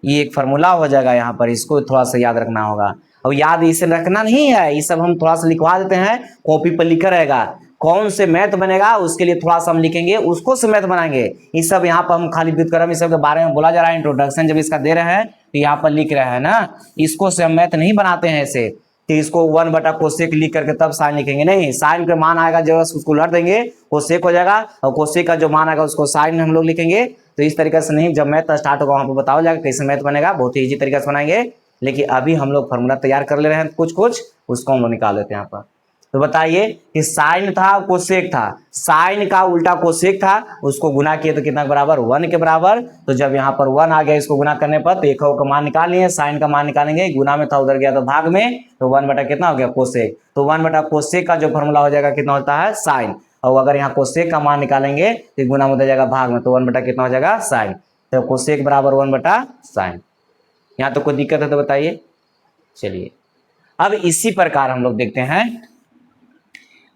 ये एक फॉर्मूला हो जाएगा यहाँ पर, इसको थोड़ा सा याद रखना होगा। और याद इसे रखना नहीं है, ये सब हम थोड़ा सा लिखवा देते हैं, कॉपी पर लिखा रहेगा, कौन से मैथ बनेगा उसके लिए थोड़ा सा हम लिखेंगे, उसको से मैथ बनाएंगे। ये सब यहाँ पर हम खाली व्युत्क्रम इस सब के बारे में बोला जा रहा है, इंट्रोडक्शन जब इसका दे रहे हैं तो यहाँ पर लिख रहे हैं ना, इसको से हम मैथ नहीं बनाते हैं ऐसे कि इसको 1 बटा कोसेक लिख करके तब साइन लिखेंगे, नहीं, साइन का मान आएगा जब उसको उलट देंगे कोसेक हो जाएगा, और कोसेक का जो मान आएगा उसको साइन हम लोग लिखेंगे। तो इस तरीके से नहीं, जब मैथ स्टार्ट होगा वहां पर बताया जाएगा कैसे मैथ बनेगा, बहुत ही ईजी तरीके से बनाएंगे। लेकिन अभी हम लोग फॉर्मूला तैयार कर ले रहे हैं कुछ कुछ, उसको हम लोग निकाल लेते हैं यहाँ पर। तो बताइए कि साइन था कोसेक था, साइन का उल्टा कोसेक था, उसको गुना किए तो कितना बराबर, 1 के बराबर। तो जब यहाँ पर 1 आ गया इसको गुना करने पर, तो एक का मान निकाल लिए, साइन का मान निकालेंगे, गुना में था उधर गया तो भाग में, तो 1 बटा कितना हो गया, कोसेक। तो 1 बटा कोसेक का जो फॉर्मूला हो जाएगा कितना होता है, साइन। और अगर यहाँ कोसेक का मान निकालेंगे तो गुना में हो जाएगा भाग में, तो 1 बटा कितना हो जाएगा, साइन। तो कोसेक बराबर 1 बटा साइन। यहाँ तो कोई दिक्कत है तो बताइए। चलिए अब इसी प्रकार हम लोग देखते हैं,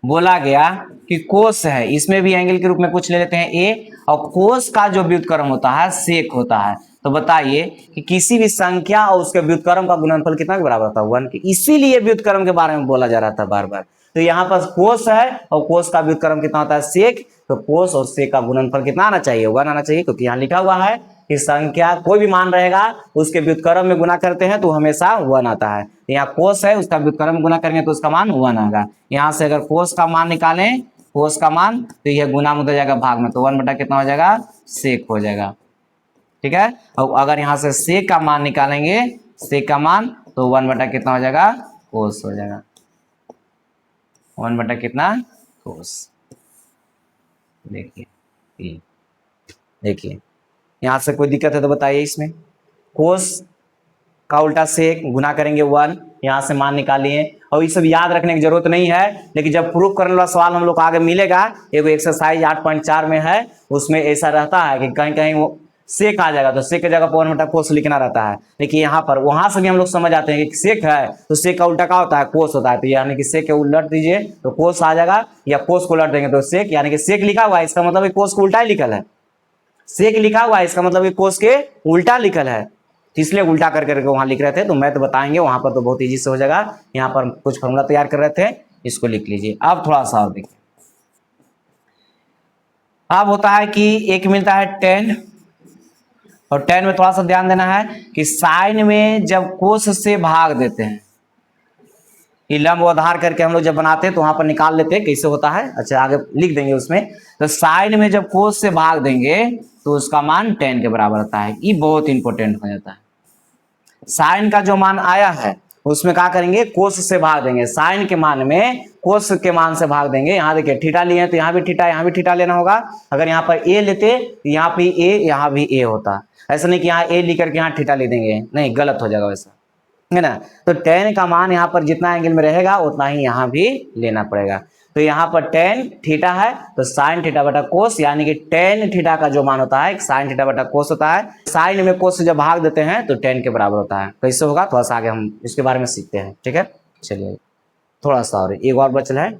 बोला गया कि कोस है, इसमें भी एंगल के रूप में कुछ ले लेते हैं ए, और कोस का जो व्युत्क्रम होता है सेक होता है। तो बताइए कि किसी भी संख्या और उसके व्युत्क्रम का गुणनफल कितना के बराबर होता है, 1 के। इसीलिए व्युत्क्रम के बारे में बोला जा रहा था बार बार। तो यहाँ पर कोस है और कोस का व्युत्क्रम कितना होता है, सेक। तो कोस और सेक का गुणनफल कितना आना चाहिए, 1 आना चाहिए, क्योंकि यहाँ लिखा हुआ है कि संख्या कोई भी मान रहेगा उसके व्युत्क्रम में गुना करते हैं तो हमेशा 1 आता है। यहाँ कोस है, उसका व्युत्क्रम में गुना करेंगे तो उसका मान 1 आएगा। यहाँ से अगर कोस का मान निकालें, कोस का मान, तो यह गुना में हो जाएगा भाग में, तो 1 बटा कितना हो जाएगा, सेक हो जाएगा, ठीक है। और अगर यहाँ से सेक का मान निकालेंगे, सेक का मान, तो 1 बटा कितना हो जाएगा, कोस हो जाएगा, 1 बटा कितना, कोस। देखिए देखिए यहाँ से कोई दिक्कत है तो बताइए। इसमें कोस का उल्टा सेक, गुना करेंगे 1, यहाँ से मान निकालिए। और ये सब याद रखने की जरूरत नहीं है, लेकिन जब प्रूफ करने वाला सवाल हम लोग को आगे मिलेगा, एक एक्सरसाइज 8.4 में है, उसमें ऐसा रहता है कि कहीं कहीं वो सेक आ जाएगा तो सेक की जगह पर 1 बटा कोस लिखना रहता है। लेकिन यहाँ पर वहां से भी हम लोग समझ आते हैं कि सेक है तो सेक का उल्टा क्या होता है, कोस होता है। तो यानी कि सेक के उलट दीजिए तो कोस आ जाएगा, या कोस को उलट देंगे तो सेक, यानी कि सेक लिखा हुआ है इसका मतलब कोस को उल्टा ही लिखल है, सेक लिखा हुआ है इसका मतलब कोस के उल्टा लिखल है, तो इसलिए उल्टा करके वहां लिख रहे थे। तो मैं तो बताएंगे वहां पर, तो बहुत ईजी से हो जाएगा। यहाँ पर कुछ फॉर्मूला तैयार कर रहे थे, इसको लिख लीजिए। अब थोड़ा सा और देखिए, अब होता है कि एक मिलता है tan, और tan में थोड़ा सा ध्यान देना है कि साइन में जब कोस से भाग देते हैं, ये लंब आधार करके हम लोग जब बनाते हैं तो वहां पर निकाल लेते हैं कैसे होता है, अच्छा आगे लिख देंगे उसमें। तो साइन में जब कोस से भाग देंगे तो उसका मान tan के बराबर होता है। ये बहुत इंपॉर्टेंट हो जाता है। साइन का जो मान आया है उसमें क्या करेंगे, कोस से भाग देंगे। साइन के मान में कोस के मान से भाग देंगे। यहाँ देखिए थीटा लिए तो यहाँ भी थीटा, यहाँ भी थीटा लेना होगा। अगर यहाँ पर ए लेते तो यहाँ पे ए, यहाँ भी ए होता। ऐसा नहीं कि यहाँ ए लिख करके यहाँ थीटा ले देंगे, नहीं, गलत हो जाएगा वैसा, है ना। तो tan का मान यहाँ पर जितना एंगल में रहेगा उतना ही यहाँ भी लेना पड़ेगा। तो यहाँ पर tan थीटा है तो साइन थीटा बटा कोस, यानी कि tan थीटा का जो मान होता है साइन थीटा बटा कोस होता है। साइन में कोस से जब भाग देते हैं तो tan के बराबर होता है। कैसे होगा थोड़ा सा आगे हम इसके बारे में सीखते हैं, ठीक है। चलिए थोड़ा सा और एक और बचल है,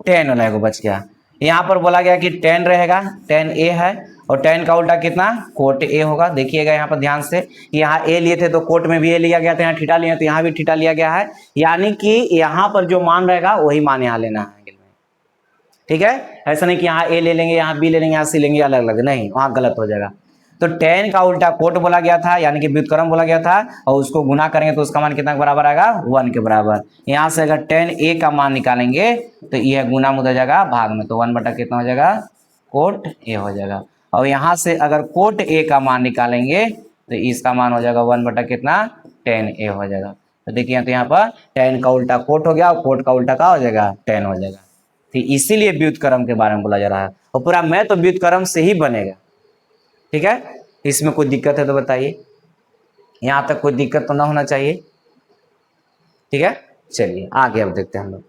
tan वाला एगो बच गया। यहाँ पर बोला गया कि tan रहेगा, tan a है, और tan का उल्टा कितना, कोट a होगा। देखिएगा यहाँ पर ध्यान से, यहाँ a लिए थे तो कोट में भी a लिया गया था, यहाँ थीटा लिए तो यहाँ भी थीटा लिया गया है। यानी कि यहाँ पर जो मान रहेगा वही मान यहाँ लेना है एंगल में, ठीक है। ऐसा नहीं कि यहाँ a ले लेंगे, यहाँ b ले लेंगे, यहाँ c लेंगे, अलग अलग, नहीं, वहाँ गलत हो जाएगा। तो tan का उल्टा कोट बोला गया था, यानी कि व्युत्क्रम बोला गया था, और उसको गुना करेंगे तो उसका मान कितना के बराबर आएगा, 1 के बराबर। यहाँ से अगर tan a का मान निकालेंगे तो यह गुना हो जाएगा भाग में, तो 1 बटा कितना हो जाएगा, कोट a हो जाएगा। और यहाँ से अगर कोट a का मान निकालेंगे तो इसका मान हो जाएगा 1 बटा कितना, tan a हो जाएगा। तो देखिए तो यहाँ पर tan का उल्टा कोट हो गया और कोट का उल्टा क्या हो जाएगा, tan हो जाएगा। तो इसीलिए व्युत्क्रम के बारे में बोला जा रहा है, और पूरा मैथ तो व्युत्क्रम से ही बनेगा, ठीक है। इसमें कोई दिक्कत है तो बताइए, यहाँ तक कोई दिक्कत तो ना होना चाहिए, ठीक है। चलिए आगे अब देखते हैं हम लोग।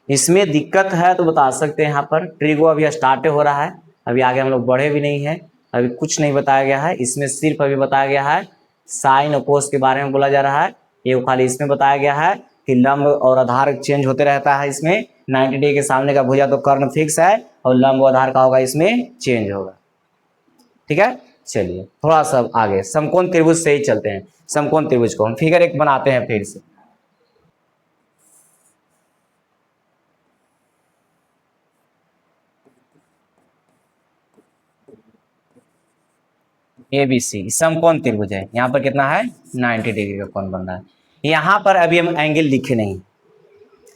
इसमें दिक्कत है तो बता सकते हैं, यहाँ पर ट्रिगो अभी स्टार्ट हो रहा है, अभी आगे हम लोग बढ़े भी नहीं है, अभी कुछ नहीं बताया गया है। इसमें सिर्फ अभी बताया गया है साइन और कोस के बारे में बोला जा रहा है। ये खाली इसमें बताया गया है कि लंब और आधार चेंज होते रहता है। इसमें 90 डिग्री के सामने का भुजा तो कर्ण फिक्स है, और लंब और आधार का होगा इसमें चेंज होगा, ठीक है। चलिए थोड़ा सा आगे समकोण त्रिभुज से ही चलते हैं। समकोण त्रिभुज को हम फिगर 1 बनाते हैं फिर से। ABC समकोण त्रिभुज है, यहाँ पर कितना है, 90 डिग्री का कोण बन रहा है। यहाँ पर अभी हम एंगल लिखे नहीं,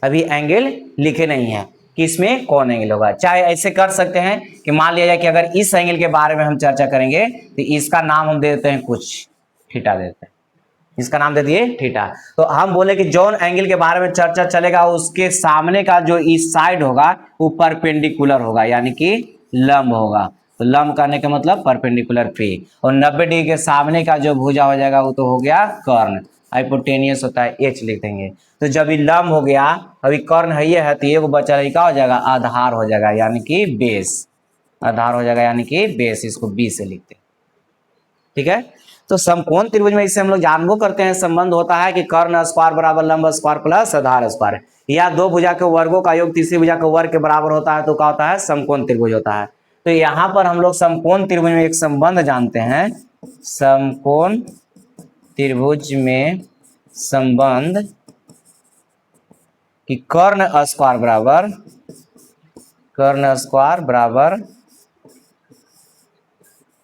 अभी एंगल लिखे नहीं है कि इसमें कौन एंगल होगा। चाहे ऐसे कर सकते हैं कि मान लिया जाए कि अगर इस एंगल के बारे में हम चर्चा करेंगे तो इसका नाम हम दे देते हैं कुछ, थीटा देते हैं, इसका नाम दे दिए थीटा। तो हम बोले कि जौन एंगल के बारे में चर्चा चलेगा उसके सामने का जो इस साइड होगा वो परपेंडिकुलर होगा, यानी कि लंब होगा। तो लंब करने का मतलब परपेंडिकुलर पे, और 90 डिग्री के सामने का जो भुजा हो जाएगा वो तो हो गया कर्ण, हाइपोटेनियस होता है H लिख देंगे। तो जब ये लंब हो गया, अभी कर्ण है ये है, तो ये बचा रही क्या हो जाएगा, आधार हो जाएगा, यानी कि बेस, आधार हो जाएगा यानी कि बेस, इसको B से लिखते हैं, ठीक है। तो समकोण त्रिभुज में इससे हम लोग जानबो करते हैं, संबंध होता है कि कर्ण स्क्वायर बराबर लंब स्क्वायर प्लस आधार स्क्वायर, या दो भुजा के वर्गों का योग तीसरी भुजा के वर्ग के बराबर होता है तो क्या होता है, समकोण त्रिभुज होता है। तो यहाँ पर हम लोग समकोण त्रिभुज में एक संबंध जानते हैं। समकोण त्रिभुज में संबंध कि कर्ण स्क्वायर बराबर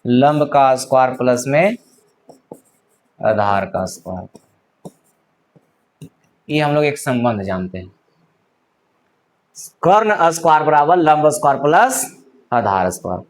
लंब का स्क्वायर प्लस में आधार का स्क्वायर, ये हम लोग एक संबंध जानते हैं। कर्ण स्क्वायर बराबर लंब स्क्वायर प्लस आधार स्क्वायर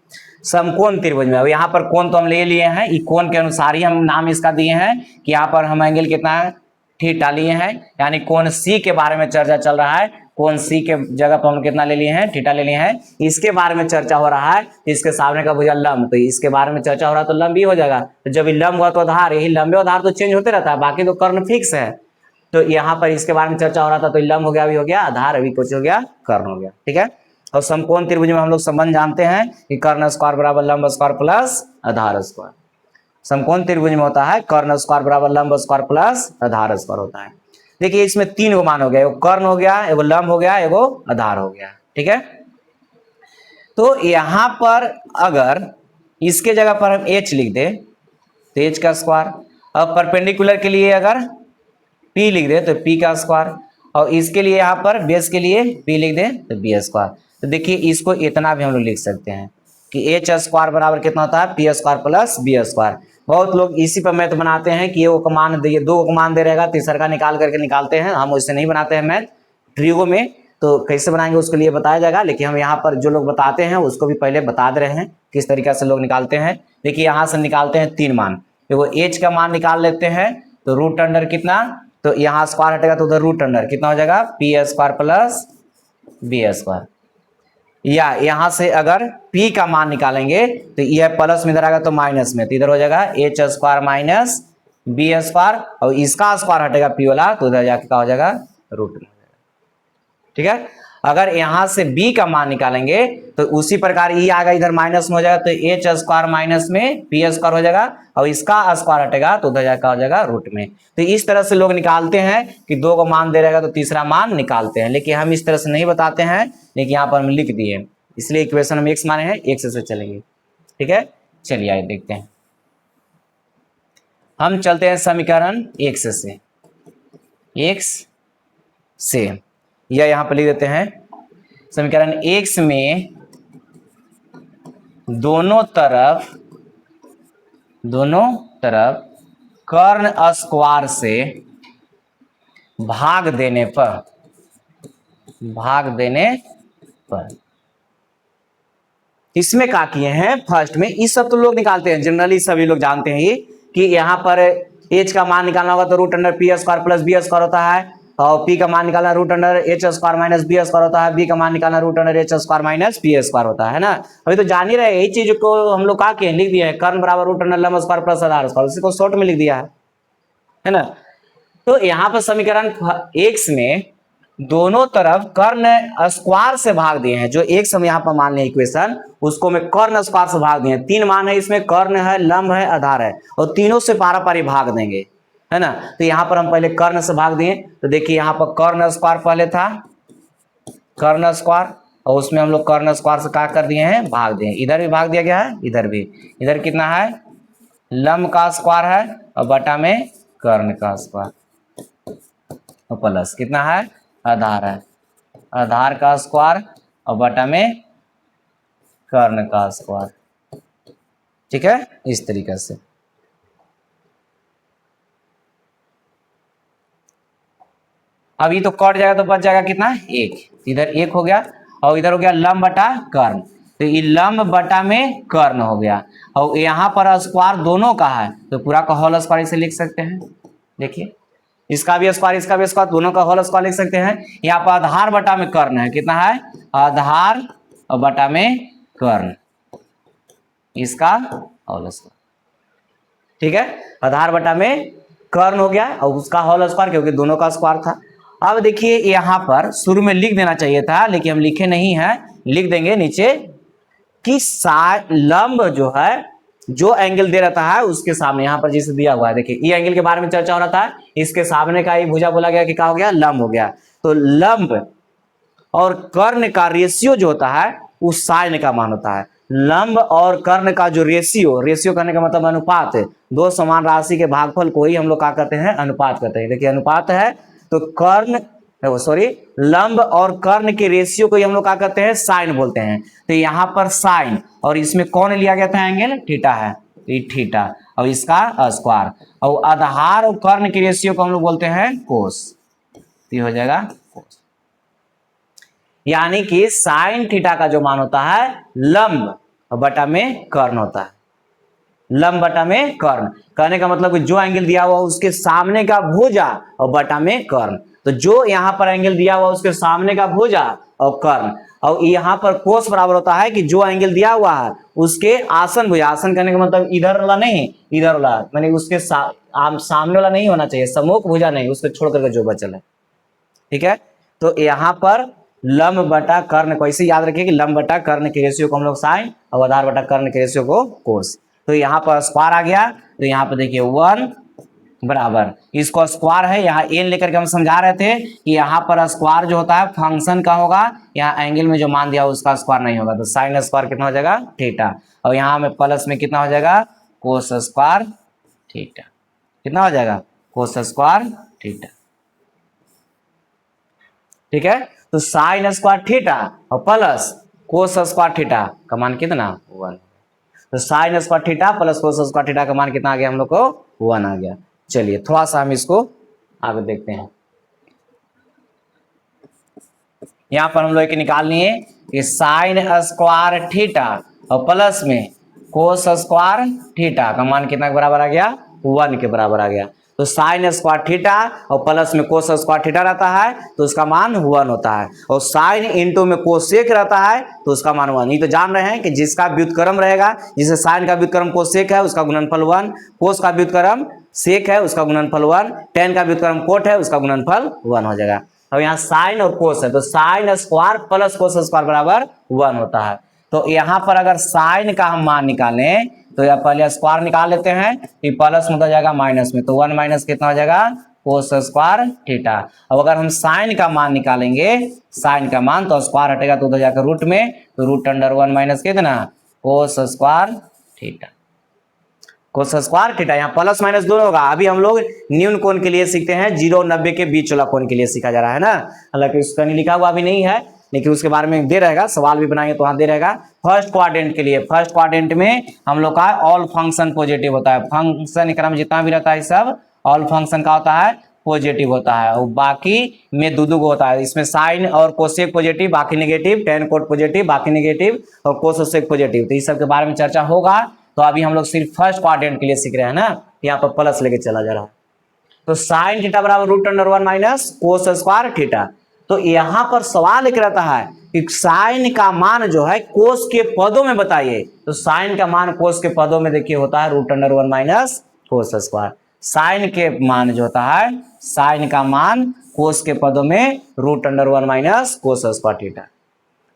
समकोण त्रिभुज में। अब यहाँ पर कोण तो हम ले लिए हैं, ये कोण के अनुसार ही हम नाम इसका दिए हैं कि यहाँ पर हम एंगल कितना है, थीटा लिए हैं, यानी कोण C के बारे में चर्चा चल रहा है। कोण C के जगह पर हम कितना ले लिए हैं, थीटा ले लिए हैं। इसके बारे में चर्चा हो रहा है, इसके सामने का भुजा लंब, तो इसके बारे में चर्चा हो रहा है तो लंब ही हो जाएगा। तो जब लंब हुआ तो आधार, यही लंबे आधार तो चेंज होते रहता है, बाकी तो कर्ण फिक्स है। तो यहाँ पर इसके बारे में चर्चा हो रहा था तो लंब हो गया, अभी हो गया आधार, अभी कुछ हो गया कर्ण हो गया, ठीक है। और समकोण त्रिभुज में हम लोग संबंध जानते हैं कि कर्ण स्क्वायर बराबर लंब स्क्वायर प्लस आधार स्क्वायर। समकोण त्रिभुज में होता है कर्ण स्क्वायर बराबर लंब स्क्वायर प्लस आधार स्क्वायर होता है। देखिए इसमें 3 गो मान हो गया, एगो कर्ण हो गया, एगो लंब हो गया, एगो आधार हो गया, ठीक है। तो यहाँ पर अगर इसके जगह पर हम H लिख दे तो H का स्क्वायर, अब परपेंडिकुलर के लिए अगर p लिख दे तो p का स्क्वायर, और इसके लिए यहाँ पर बेस के लिए p लिख दे तो b स्क्वायर। तो देखिए इसको इतना भी हम लोग लिख सकते हैं कि एच स्क्वायर बराबर कितना होता है, p square plus b square. बहुत लोग इसी पर मैथ बनाते हैं कि ये वो मान दे, दो को मान दे रहेगा, तीसरा का निकाल करके निकालते हैं। हम उससे नहीं बनाते हैं मैथ ट्रिगो में, तो कैसे बनाएंगे उसके लिए बताया जाएगा। लेकिन हम यहाँ पर जो लोग बताते हैं उसको भी पहले बता दे रहे हैं किस तरीके से लोग निकालते हैं। देखिए यहाँ से निकालते हैं 3 मान, देखो एच का मान निकाल लेते हैं तो रूट अंडर कितना, तो यहाँ स्क्वायर हटेगा तो उधर रूट अंडर कितना हो जाएगा, p square plus b square. या यहाँ से अगर p का मान निकालेंगे तो यह प्लस में इधर आएगा तो माइनस में, तो इधर हो जाएगा h square minus b square, और इसका स्क्वायर हटेगा p वाला तो उधर जाके क्या हो जाएगा, रूट में हो जाएगा। ठीक है, अगर यहाँ से b का मान निकालेंगे तो उसी प्रकार e आएगा इधर माइनस में हो जाएगा, तो एच स्क्वायर माइनस में पी स्क्वायर हो जाएगा, और इसका स्क्वायर हटेगा तो उधर जाकर हो जाएगा रूट में। तो इस तरह से लोग निकालते हैं कि 2 को मान दे रहेगा तो तीसरा मान निकालते हैं, लेकिन हम इस तरह से नहीं बताते हैं, लेकिन यहाँ पर हम लिख दिए, इसलिए इक्वेशन हम x माने हैं, x से चलेंगे। ठीक है, चलिए आइए देखते हैं। हम चलते हैं समीकरण x से, या यहाँ पर लिख देते हैं समीकरण x में दोनों तरफ कर्ण स्क्वायर से भाग देने पर इसमें क्या किए हैं, फर्स्ट में इस सब तो लोग निकालते हैं, जनरली सभी लोग जानते हैं ये कि यहाँ पर h का मान निकालना होगा तो root under p square plus b square होता है, और p का मान निकालना root under h square minus b square होता है, b का मान निकालना root under h square minus p square होता है ना। अभी तो जान ही रहे, यही चीज को हम लोग क्या किए, लिख दिया है कर्ण बराबर रूट अंडर लंब स्क्वायर प्लस आधार स्क्वायर, उसी को शॉर्ट में लिख दिया है ना। तो यहाँ पर समीकरण x में दोनों तरफ कर्ण स्क्वायर से भाग दिए हैं, जो x हम यहाँ पर मान लें इक्वेशन, उसको मैं कर्ण स्क्वायर से भाग दिए हैं। 3 मान है इसमें, कर्ण है, लंब है, आधार है, और तीनों से पारापारी भाग देंगे, है ना। तो यहाँ पर हम पहले कर्ण से भाग दिए, तो देखिए यहाँ पर कर्ण स्क्वायर पहले था, कर्ण स्क्वायर, और उसमें हम लोग कर्ण स्क्वायर से क्या कर दिए हैं, भाग दिए। इधर भी भाग दिया गया है, इधर भी, इधर कितना है, लंब का स्क्वायर है, और बटा में कर्ण का स्क्वायर, और प्लस कितना है, आधार है, आधार का स्क्वायर, और बटा में कर्ण का स्क्वायर। ठीक है, इस तरीके से। अब ये तो कट जाएगा तो बच जाएगा कितना, 1, इधर 1 हो गया, और इधर हो गया लंब बटा कर्ण, तो ये लंब बटा में कर्ण हो गया, और यहाँ पर स्क्वायर दोनों का है तो पूरा का होल स्क्वायर इसे लिख सकते हैं। देखिए इसका भी स्क्वायर, इसका भी स्क्वायर, दोनों का होल स्क्वायर लिख सकते हैं। यहाँ पर आधार बटा में कर्ण है, कितना है, आधार और बटा में कर्ण, इसका होल स्क्वायर। ठीक है, आधार बटा में कर्ण हो गया, और उसका होल स्क्वायर क्योंकि दोनों का स्क्वायर था। अब देखिए यहाँ पर शुरू में लिख देना चाहिए था, लेकिन हम लिखे नहीं है, लिख देंगे नीचे कि लंब जो है, जो एंगल दे रहता है उसके सामने, यहाँ पर जैसे दिया हुआ है, देखिए ये एंगल के बारे में चर्चा हो रहा था, इसके सामने का ही भुजा बोला गया कि क्या हो गया, लंब हो गया। तो लंब और कर्ण का रेशियो जो होता है उस साइन का मान होता है। लंब और कर्ण का जो रेशियो करने का मतलब अनुपात है, दो समान राशि के भागफल को ही हम लोग क्या कहते हैं, अनुपात कहते हैं। देखिए अनुपात है तो लंब और कर्ण के रेशियो को ही हम लोग क्या कहते हैं, साइन बोलते हैं। तो यहाँ पर साइन, और इसमें कौन लिया गया था एंगल, थीटा है, ये थीटा, और इसका स्क्वायर, और आधार और कर्ण के रेशियो को हम लोग बोलते हैं कोस, ये हो जाएगा कोस। यानी कि साइन थीटा का जो मान होता है लंब बटा में कर्ण होता है, लंब बटा में कर्ण, कहने का मतलब कि जो एंगल दिया हुआ उसके सामने का भुजा और बटा में कर्ण। तो जो यहाँ पर एंगल दिया हुआ उसके सामने का भुजा और कर्ण, और यहाँ पर कोस बराबर होता है कि जो एंगल दिया हुआ है उसके आसन भुजा, आसन करने का मतलब इधर वाला नहीं, इधर वाला, माने उसके सामने वाला नहीं होना चाहिए, सम्मुख भुजा नहीं, उसको छोड़ करके जो बचल है। ठीक है, तो यहाँ पर लंब बटा कर्ण को ऐसे याद रखिए कि लंब बटा कर्ण के रेशियो को हम लोग साइन और आधार बटा कर्ण के रेशियो को कोस। तो यहाँ पर स्क्वायर आ गया, तो यहाँ पर देखिए 1 बराबर, इसको स्क्वायर है, यहाँ एन लेकर के हम समझा रहे थे कि यहाँ पर स्क्वायर जो होता है फंक्शन का होगा, यहाँ एंगल में जो मान दिया उसका स्क्वायर नहीं होगा, तो साइन स्क्वायर कितना हो जाएगा, थीटा, और यहाँ में प्लस में कितना हो जाएगा, कोस स्क्वायर थीटा, कितना हो जाएगा, कोस स्क्वायर थीटा। ठीक है। तो साइन स्क्वायर थीटा और प्लस कोस स्क्वायर थीटा का मान कितना 1। तो sine square theta plus cos square theta का मान कितना आ गया हम लोग को 1 आ गया। चलिए थोड़ा सा हम इसको आगे देखते हैं। यहाँ पर हम लोग निकाल लिए कि साइन स्क्वायर थीटा और प्लस में कोस स्क्वायर थीटा का मान कितना के बराबर आ गया 1 के बराबर आ गया। तो साइन स्क्वायर थीटा और प्लस में कोस स्क्वायर थीटा रहता है तो उसका मान 1 होता है, और साइन इंटू में कोसेक रहता है तो उसका मान 1। ये तो जान रहे हैं कि जिसका व्युत्क्रम रहेगा, जिसे साइन का व्युत्क्रम कोसेक है उसका गुणनफल 1, कोस का व्युत्क्रम सेक है उसका गुणनफल 1, टेन का व्युत्क्रम कोट है उसका गुणनफल 1 हो जाएगा। अब यहाँ साइन और कोस है तो sine square plus cos square बराबर 1 होता है। तो यहाँ पर अगर साइन का हम मान निकालें तो यह पहले स्क्वायर निकाल लेते हैं, फिर प्लस में हो जाएगा माइनस में, तो 1 माइनस कितना हो जाएगा कोस स्क्वायर थीटा। अब अगर हम साइन का मान निकालेंगे, साइन का मान तो स्क्वायर हटेगा तो उधर जाकर रूट में, तो रूट अंडर 1 माइनस कितना कोस स्क्वायर थीटा, कोस स्क्वायर थीटा। यहाँ प्लस माइनस दोनों होगा। अभी हम लोग न्यून कोण के लिए सीखते हैं, 0 और 90 के बीच वाला कोण के लिए सीखा जा रहा है ना। हालांकि उसका नहीं लिखा हुआ अभी नहीं है, लेकिन उसके बारे में दे रहेगा, सवाल भी बनाएंगे तो वहां दे रहेगा। फर्स्ट क्वाड्रेंट के लिए, फर्स्ट क्वाड्रेंट में हम लोग का ऑल फंक्शन पॉजिटिव होता है, फंक्शन क्रम जितना भी रहता है सब ऑल फंक्शन का होता है पॉजिटिव होता है, और बाकी में दो होता है। इसमें साइन और कोसेक पॉजिटिव बाकी नेगेटिव, टेन कोट पॉजिटिव बाकी नेगेटिव, और कोस सेक पॉजिटिव। तो इस सब के बारे में चर्चा होगा। तो अभी हम लोग सिर्फ फर्स्ट क्वाड्रेंट के लिए सीख रहे हैं ना, यहाँ पर प्लस लेके चला जा रहा है। तो साइन थीटा बराबर root under 1 minus cos square theta. तो यहाँ पर सवाल एक रहता है कि साइन का मान जो है कोस के पदों में बताइए। तो साइन का मान कोस के पदों में देखिए होता है root under 1 minus cos square. Sine के मान जो होता है, साइन का मान कोस के पदों में root under 1 minus cos square theta.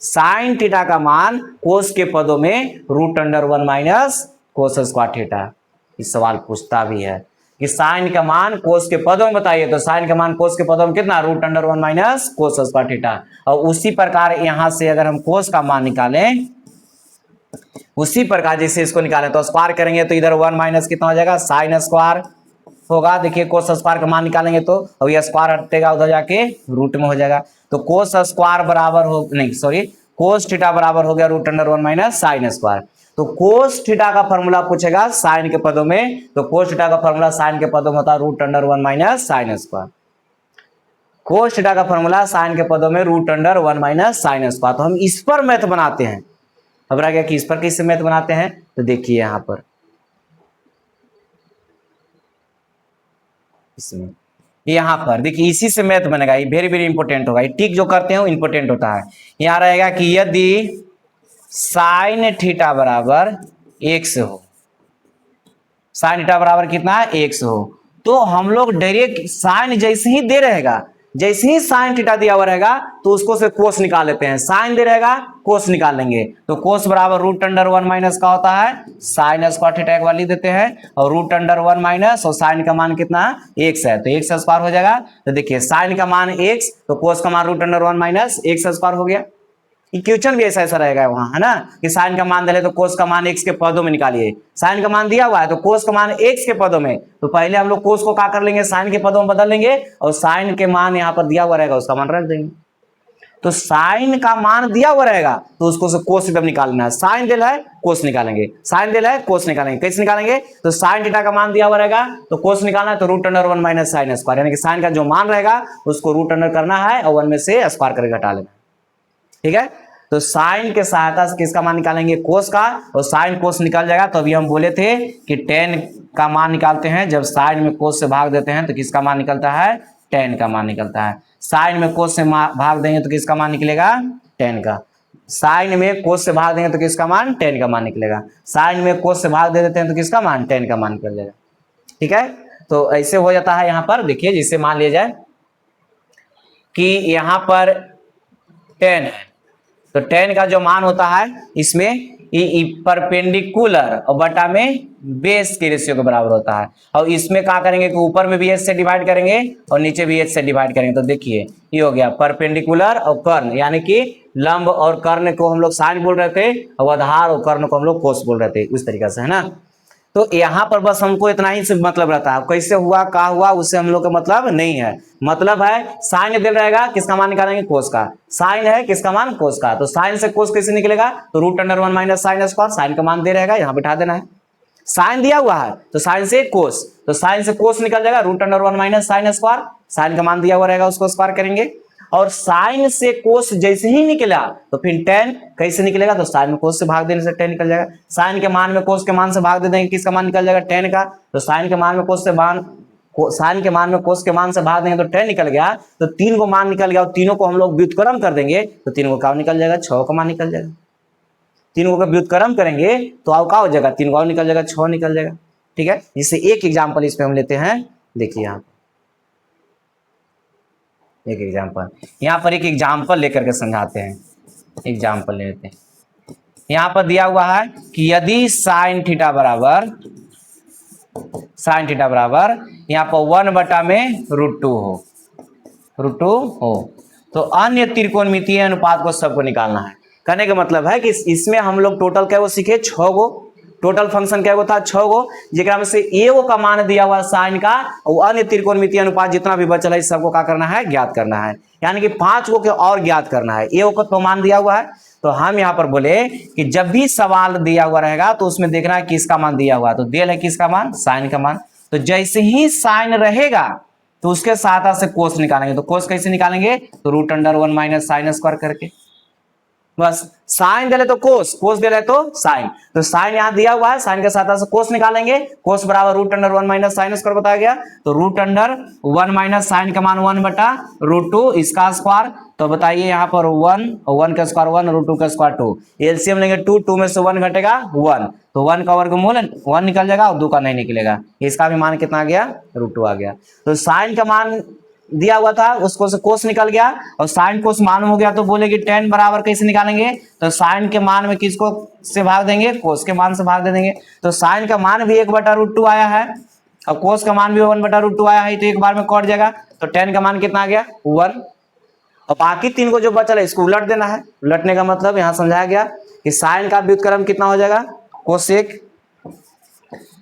Sine theta का मान कोस के पदों में root under 1 minus cos square theta. इस सवाल पूछता भी है कि साइन का मान कोस के पदों में बताइए। तो साइन का मान कोस के पदों में कितना root under 1 minus cos square theta. और उसी प्रकार यहां से अगर हम कोस का मान निकालें, उसी प्रकार जैसे इसको निकालें तो स्क्वायर करेंगे तो इधर 1 माइनस कितना हो जाएगा साइन स्क्वायर होगा। देखिए कोस स्क्वायर का मान निकालेंगे तो अब ये स्क्वायर हटेगा उधर जाके रूट में हो जाएगा। तो कोस स्क्वायर बराबर हो नहीं सॉरी कोस थीटा बराबर हो गया root under 1 minus sine square. तो कोस थीटा का फॉर्मूला पूछेगा साइन के पदों में, तो कोस थीटा का फॉर्मूला साइन के पदों में होता है root under 1 minus sine square. Cos theta का फॉर्मूला साइन के पदों में root under 1 minus sine square. तो हम इस पर मैथ बनाते हैं। अब रह गया कि इस पर किससे मैथ बनाते हैं, तो देखिए यहां पर इसमें यहाँ पर देखिए इसी से मैथ बनेगा। ये वेरी वेरी इंपॉर्टेंट होगा, ये टिक जो करते हैं वो इंपॉर्टेंट होता है। यहाँ रहेगा कि यदि साइन थीटा बराबर 1 से हो, साइन थीटा बराबर कितना 1 से हो, तो हम लोग डायरेक्ट साइन जैसे ही दे रहेगा, जैसे ही साइन थीटा दिया हुआ रहेगा तो उसको से कोस निकाल लेते हैं। साइन दे रहेगा कोस निकाल लेंगे, तो कोस बराबर रूट अंडर 1 माइनस का होता है साइन स्क्वायर थीटा एक बार लिख देते हैं, और रूट अंडर 1 माइनस और साइन का मान कितना 1 है तो 1 स्क्वायर हो जाएगा। तो देखिए साइन का मान 1 तो कोस का मान रूट अंडर 1 माइनस 1 स्क्वायर हो गया। इक्वेशन भी ऐसा रहेगा वहां है ना कि साइन का मान दे तो कोस का मान x के पदों में निकालिए। साइन का मान दिया हुआ है तो कोस का मान x के पदों में, तो पहले हम लोग कोस को क्या कर लेंगे साइन के पदों में बदल लेंगे, और साइन के मान यहाँ पर दिया हुआ रहेगा उसका मान रख देंगे। तो साइन का मान दिया हुआ रहेगा तो उसको से कोस एकदम निकालना है। साइन दिल है कोस निकालेंगे, साइन दिल है कोस निकालेंगे। कैसे निकालेंगे, तो साइन थीटा का मान दिया हुआ रहेगा तो कोस निकालना है, तो root under 1 minus sine square, यानी कि साइन का जो मान रहेगा उसको रूट अंडर करना है और 1 में से स्क्वायर करके घटा लेना। ठीक है, तो साइन के सहायता से किसका मान निकालेंगे कोस का, और साइन कोस निकल जाएगा। तो अभी हम बोले थे कि टेन का मान निकालते हैं, जब साइन में कोस से भाग देते हैं तो किसका मान निकलता है टेन का मान निकलता है। साइन में कोस से भाग देंगे तो किसका मान निकलेगा टेन का। साइन में कोस से भाग देंगे तो किसका मान टेन का मान निकलेगा। साइन में कोस से भाग दे देते हैं तो किसका मान टेन का मान निकल जाएगा। ठीक है, तो ऐसे हो जाता है। यहाँ पर देखिए जिससे मान लिया जाए कि यहाँ पर 10 है, तो 10 का जो मान होता है इसमें परपेंडिकुलर और बटा में बेस के रेशियो के बराबर होता है। और इसमें क्या करेंगे कि ऊपर में भी h से डिवाइड करेंगे और नीचे भी h से डिवाइड करेंगे। तो देखिए ये हो गया परपेंडिकुलर और कर्ण, यानी कि लंब और कर्ण को हम लोग साइन बोल रहे थे, और आधार और कर्ण को हम लोग कोस बोल रहे थे, उस तरीके से है ना। तो यहाँ पर बस हमको इतना ही से मतलब रहता है, कैसे हुआ क्या हुआ उससे हम लोग का मतलब नहीं है। मतलब है साइन दे रहेगा, किसका मान निकालेंगे, कोस का। साइन है किसका मान, कोस का। तो साइन से कोस कैसे निकलेगा, तो root under 1 minus sine square, sine का मान दे रहेगा, यहाँ बिठा देना है। साइन दिया हुआ है तो साइन से कोस, तो साइन से कोस निकल जाएगा, root under 1 minus sine square, sine का मान दिया हुआ रहेगा उसको स्क्वायर करेंगे। और साइन से कोस जैसे ही निकला तो फिर टेन कैसे निकलेगा, तो साइन में कोस से भाग देने से टेन निकल जाएगा। साइन के मान में कोस के मान से भाग दे देंगे, किसका मान निकल जाएगा, टेन का। तो साइन के मान में कोस से साइन के मान में कोस के मान से भाग देंगे तो टेन निकल गया। तो तीन को मान निकल गया और तीनों को हम लोग व्युत्क्रम कर देंगे तो तीन को क्या निकल जाएगा, 6 का मान निकल जाएगा। तीनों का व्युत्क्रम करेंगे तो आओ क्या हो जाएगा, 3 का निकल जाएगा, 6 निकल जाएगा। ठीक है, इससे एक एग्जाम्पल इसमें हम लेते हैं। देखिए यहाँ एक एग्जाम्पल, यहाँ पर एक एग्जाम्पल लेकर के समझाते हैं। एग्जाम्पल ले लेते हैं। यहाँ पर दिया हुआ है कि यदि साइन थीटा बराबर यहाँ पर 1 बटा में √2 हो, तो अन्य त्रिकोणमितीय अनुपात को सबको निकालना है। कहने का मतलब है कि इसमें हम लोग टोटल क्या वो सीखे, 6 गो टोटल फंक्शन क्या वो था, 6 गो, जिसमें में से ए का मान दिया हुआ साइन का, और अन्य त्रिकोणमितीय अनुपात जितना भी बचल है सबको क्या करना है, ज्ञात करना है। यानी कि 5 गो के और ज्ञात करना है। ए को तो मान दिया हुआ है, तो हम यहाँ पर बोले कि जब भी सवाल दिया हुआ रहेगा तो उसमें देखना है किसका मान दिया हुआ है। तो दिया है किसका मान, साइन का मान। तो जैसे ही साइन रहेगा तो उसके साथ से कोस निकालेंगे। तो कोस कैसे निकालेंगे, तो root under 1 minus sine square करके। बस साइन दे तो कोस, कोस दे तो साइन। तो साइन यहाँ दिया हुआ है, साइन के साथ से कोस निकालेंगे। कोस बराबर root under 1 minus sine square बताया गया। तो रूट अंडर 1 माइनस साइन का मान 1 बटा √2 इसका स्क्वायर। तो बताइए यहाँ पर 1 का स्क्वायर 1, √2 का स्क्वायर 2। एलसीएम लेंगे 2 में से 1 घटेगा 1, तो 1 का वर्गमूल 1 निकल जाएगा और 2 का नहीं निकलेगा। इसका भी मान कितना आ गया, √2 आ गया। तो साइन का मान दिया हुआ था उसको से कोस निकल गया और साइन कोस मालूम हो गया। तो बोले कि टेन बराबर कैसे निकालेंगे, तो साइन के मान में किसको से भाग देंगे, कोस के मान से भाग दे देंगे। तो साइन का मान भी 1 बटा √2 आया है और कोस का मान भी 1 बटा √2 आया है, तो एक बार में कट जाएगा। तो टेन का मान कितना आ गया, 1। और बाकी 3 को जो बचल है इसको उलट देना है। उलटने का मतलब यहाँ समझाया गया कि साइन का व्युत्क्रम कितना हो जाएगा, कोसेक।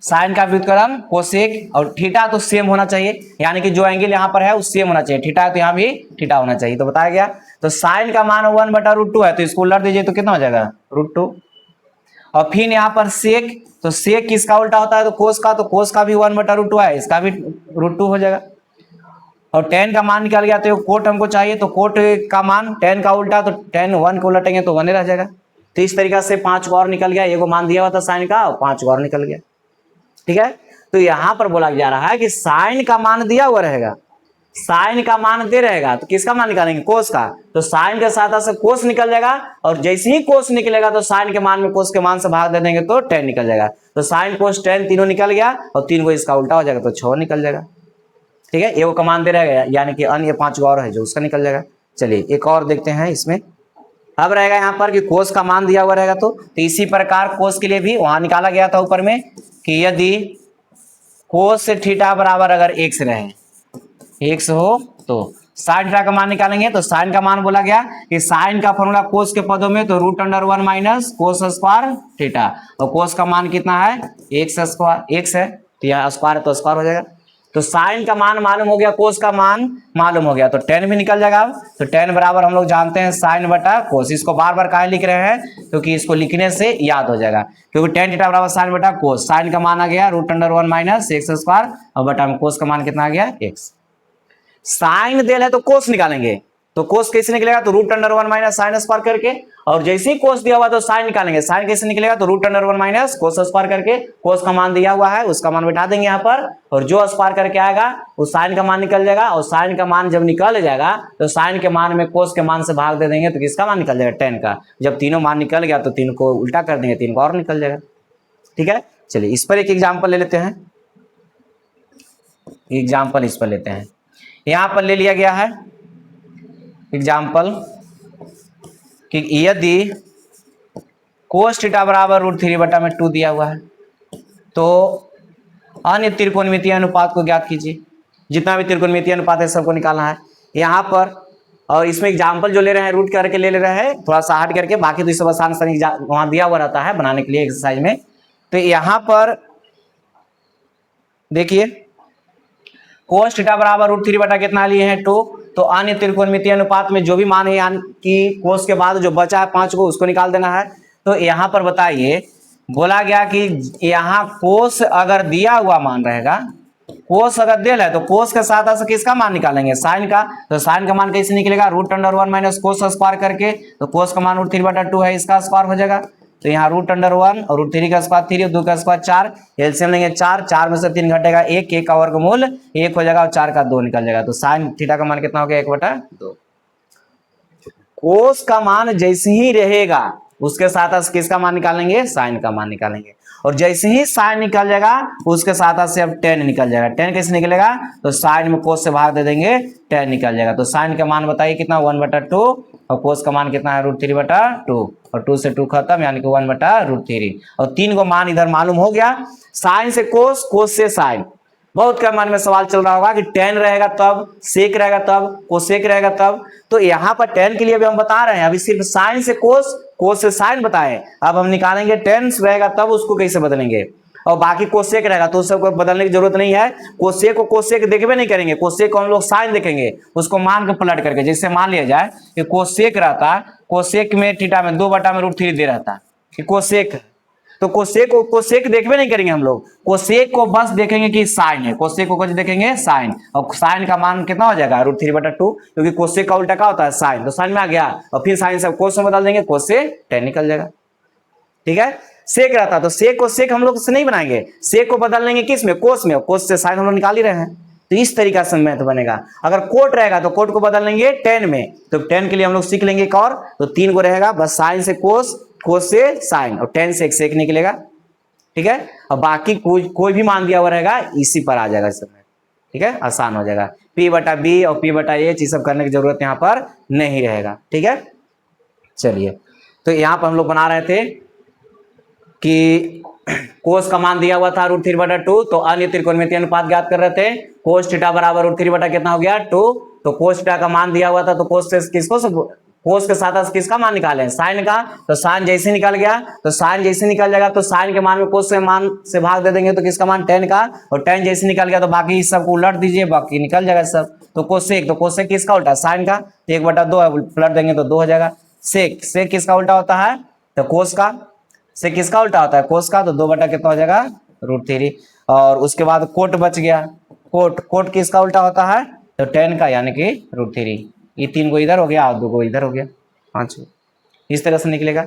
साइन का व्युत्क्रम कोसेक, और थीटा तो सेम होना चाहिए, यानी कि जो एंगल यहाँ पर है वो सेम होना चाहिए। थीटा है तो यहाँ भी थीटा होना चाहिए। तो बताया गया। तो साइन का मान 1 बटा √2 है, तो इसको उलट दीजिए तो कितना हो जाएगा, √2। और फिर यहाँ पर सेक, तो सेक किसका उल्टा होता है, तो कोस का। तो कोस का भी 1 बटा √2 है, इसका भी √2 हो जाएगा। और टेन का मान निकल गया, तो कोट हमको चाहिए, तो कोट का मान टेन का उल्टा, तो टेन 1 को उलटेंगे तो 1 रह जाएगा। तो इस तरीका से 5 को और निकल गया। एक मान दिया हुआ था साइन का और 5 को और निकल गया। ठीक है, तो यहां पर बोला जा रहा है कि साइन का मान दिया हुआ रहेगा, साइन का मान दे रहेगा, तो किसका मान निकालेंगे, कोस का। तो साइन के साथ से कोस निकल जाएगा और जैसे ही कोस निकलेगा तो साइन के मान में कोस के मान से भाग दे देंगे तो टेन निकल जाएगा। तो साइन कोस टेन तीनों निकल गया और 3 को इसका उल्टा हो जाएगा तो 6 निकल जाएगा। ठीक है, ये का मान दे रहेगा, यानी कि अन्य 5 और है जो उसका निकल जाएगा। चलिए एक और देखते हैं इसमें। अब रहेगा यहाँ पर कि कोस का मान दिया हुआ रहेगा, तो इसी प्रकार कोस के लिए भी वहां निकाला गया था ऊपर में कि यदि कोस से थीटा बराबर अगर x रहे, x हो तो साइन थीटा का मान निकालेंगे। तो साइन का मान बोला गया कि साइन का फॉर्मूला कोस के पदों में, तो root under 1 minus cos square theta, और कोस का मान कितना है, x स्क्वायर, x है तो यहाँ स्क्वायर है तो स्क्वायर हो जाएगा। तो साइन का मान मालूम हो गया, कोस का मान मालूम हो गया, तो टेन भी निकल जाएगा। तो टेन बराबर हम लोग जानते हैं साइन बटा कोस। इसको बार बार काहे लिख रहे हैं, क्योंकि इसको लिखने से याद हो जाएगा। क्योंकि टेन थीटा बराबर साइन बटा कोस, साइन का मान आ गया root under 1 minus x square और बटा में कोस का मान कितना आ गया, x। साइन देल है तो कोस निकालेंगे, तो कोस कैसे निकलेगा, तो root under 1 minus sine square करके। और जैसे ही कोस दिया हुआ तो साइन निकालेंगे, साइन कैसे निकलेगा, तो root under 1 minus cos square करके। कोस का मान दिया हुआ है उसका मान बिठा देंगे यहाँ पर, और जो स्क्वायर करके आएगा वो साइन का मान निकल जाएगा। और साइन का मान जब निकल जाएगा तो साइन के मान में कोस के मान से भाग दे देंगे, तो किसका मान निकल जाएगा, टेन का। जब तीनों मान निकल गया तो 3 को उल्टा कर देंगे, 3 को और निकल जाएगा। ठीक है, चलिए इस पर एक एग्जाम्पल ले लेते हैं। एग्जाम्पल इस पर लेते हैं। यहाँ पर ले लिया गया है एग्जाम्पल कि यदि कोस थीटा बराबर √3 बटा में 2 दिया हुआ है, तो अन्य त्रिकोणमितीय अनुपात को ज्ञात कीजिए। जितना भी त्रिकोणमितीय अनुपात है सबको निकालना है यहाँ पर। और इसमें एग्जाम्पल जो ले रहे हैं रूट करके ले रहे हैं, थोड़ा सा हट करके, बाकी तो इस सब आसान वहाँ दिया हुआ रहता है बनाने के लिए एक्सरसाइज में। तो यहाँ पर देखिए कोस थीटा बराबर √3 बटा कितना लिए हैं 2। तो अन्य त्रिकोणमितीय अनुपात में जो भी मान है यानी कि कोस के बाद जो बचा है 5 को उसको निकाल देना है। तो यहाँ पर बताइए बोला गया कि यहाँ कोस अगर दिया हुआ मान रहेगा, कोस अगर दिया है तो कोस के साथ ऐसा किसका मान निकालेंगे, साइन का। तो साइन का मान कैसे निकलेगा, √1 माइनस कोस स्क्वायर करके। तो कोस का मान √3 बटा 2 है, इसका स्क्वायर हो जाएगा। तो यहाँ √1 और √3 का स्क्वायर 3 और 2 का स्क्वायर 4, एलसीएम लेंगे 4, 4 में से 3 घटेगा 1, 1 का वर्गमूल 1 हो जाएगा और 4 का 2 निकल जाएगा। तो साइन थीटा का मान कितना हो गया 1/2। कोस का मान जैसे ही रहेगा उसके साथ किसका मान निकालेंगे, साइन का मान निकालेंगे। और जैसे ही साइन निकल जाएगा उसके साथ से अब टेन निकल जाएगा। टेन कैसे निकलेगा, तो साइन में कोस से भाग दे देंगे, टेन निकल जाएगा। तो साइन का मान बताइए कितना 1/2 और कोस का मान कितना है √3/2 और 2 से 2 खत्म यानी कि 1/√3। और 3 को मान इधर मालूम हो गया। साइन से कोस, कोस से साइन। बहुत कम मन में सवाल चल रहा होगा कि टेन रहेगा तब, सेक रहेगा तब, कोसेक रहेगा तब। तो यहाँ पर टेन के लिए भी हम बता रहे हैं, अभी सिर्फ साइन से कोस, कोस से साइन बताए। अब हम निकालेंगे टेन रहेगा तब उसको कैसे बदलेंगे। और बाकी कोसेक रहेगा तो उसको बदलने की जरूरत नहीं है। कोसेक को कोसेक देखबे नहीं करेंगे, कोसेक को हम लोग साइन देखेंगे, उसको मान के पलट करके। जैसे मान लिया जाए कि कोसेक रहता, कोसेक में थीटा में 2/√3 दे रहता कि कोसेक, तो कोसेक देखबे नहीं करेंगे हम लोग, कोसेक को बस देखेंगे कि साइन है, कोसेक को कुछ देखेंगे साइन। और साइन का मान कितना हो जाएगा √3/2, क्योंकि कोसेक का उल्टा क्या होता है साइन। तो साइन में आ गया और फिर साइन से कोस में बदल देंगे, कोस से टेन निकल जाएगा। ठीक है, सेक रहता तो सेक को सेक हम लोग से नहीं बनाएंगे, सेक को बदल लेंगे किस में, कोस में, कोस से साइन हम लोग निकाल ही रहे हैं। तो इस तरीका से मैथ बनेगा। अगर कोट रहेगा तो कोट को बदल लेंगे टेन में। तो टेन के लिए हम लोग सीख लेंगे एक और, तो 3 को रहेगा बस साइन से कोस, कोस से साइन और टेन से एक सेक निकलेगा। ठीक है, और बाकी कोई भी मान दिया हुआ रहेगा इसी पर आ जाएगा इस समय। ठीक है, आसान हो जाएगा। P/B और P/H ये सब करने की जरूरत यहाँ पर नहीं रहेगा। ठीक है, चलिए तो यहाँ पर हम लोग बना रहे थे कि कोस का मान दिया हुआ था √3/2, तो अन्य त्रिकोणमितीय अनुपात ज्ञात कर रहे थे। कोस थीटा बराबर √3 बटा कितना हो गया 2। तो कोस थीटा का मान दिया हुआ था तो कोस से किसको, कोस के साथ किसका मान निकाले, साइन का। तो साइन जैसे निकल गया, तो साइन जैसे निकल जाएगा तो साइन के मान में कोस के मान से भाग दे देंगे तो किसका मान टेन का। और टेन जैसे निकल गया तो बाकी इस सबको उलट दीजिए, बाकी निकल जाएगा सब। तो कोसेक, तो कोसेक किसका उल्टा, साइन का। 1/2 है, पलट देंगे तो 2 हो जाएगा। सेक, सेक किसका उल्टा होता है, तो कोस का। से किसका उल्टा होता है, कोस का। तो 2 बटा कितना हो जाएगा √3। और उसके बाद कोट बच गया, कोट, कोट किसका उल्टा होता है, तो टेन का यानी कि √3। ये 3 को इधर हो गया और 2 को इधर हो गया, 5। इस तरह से निकलेगा।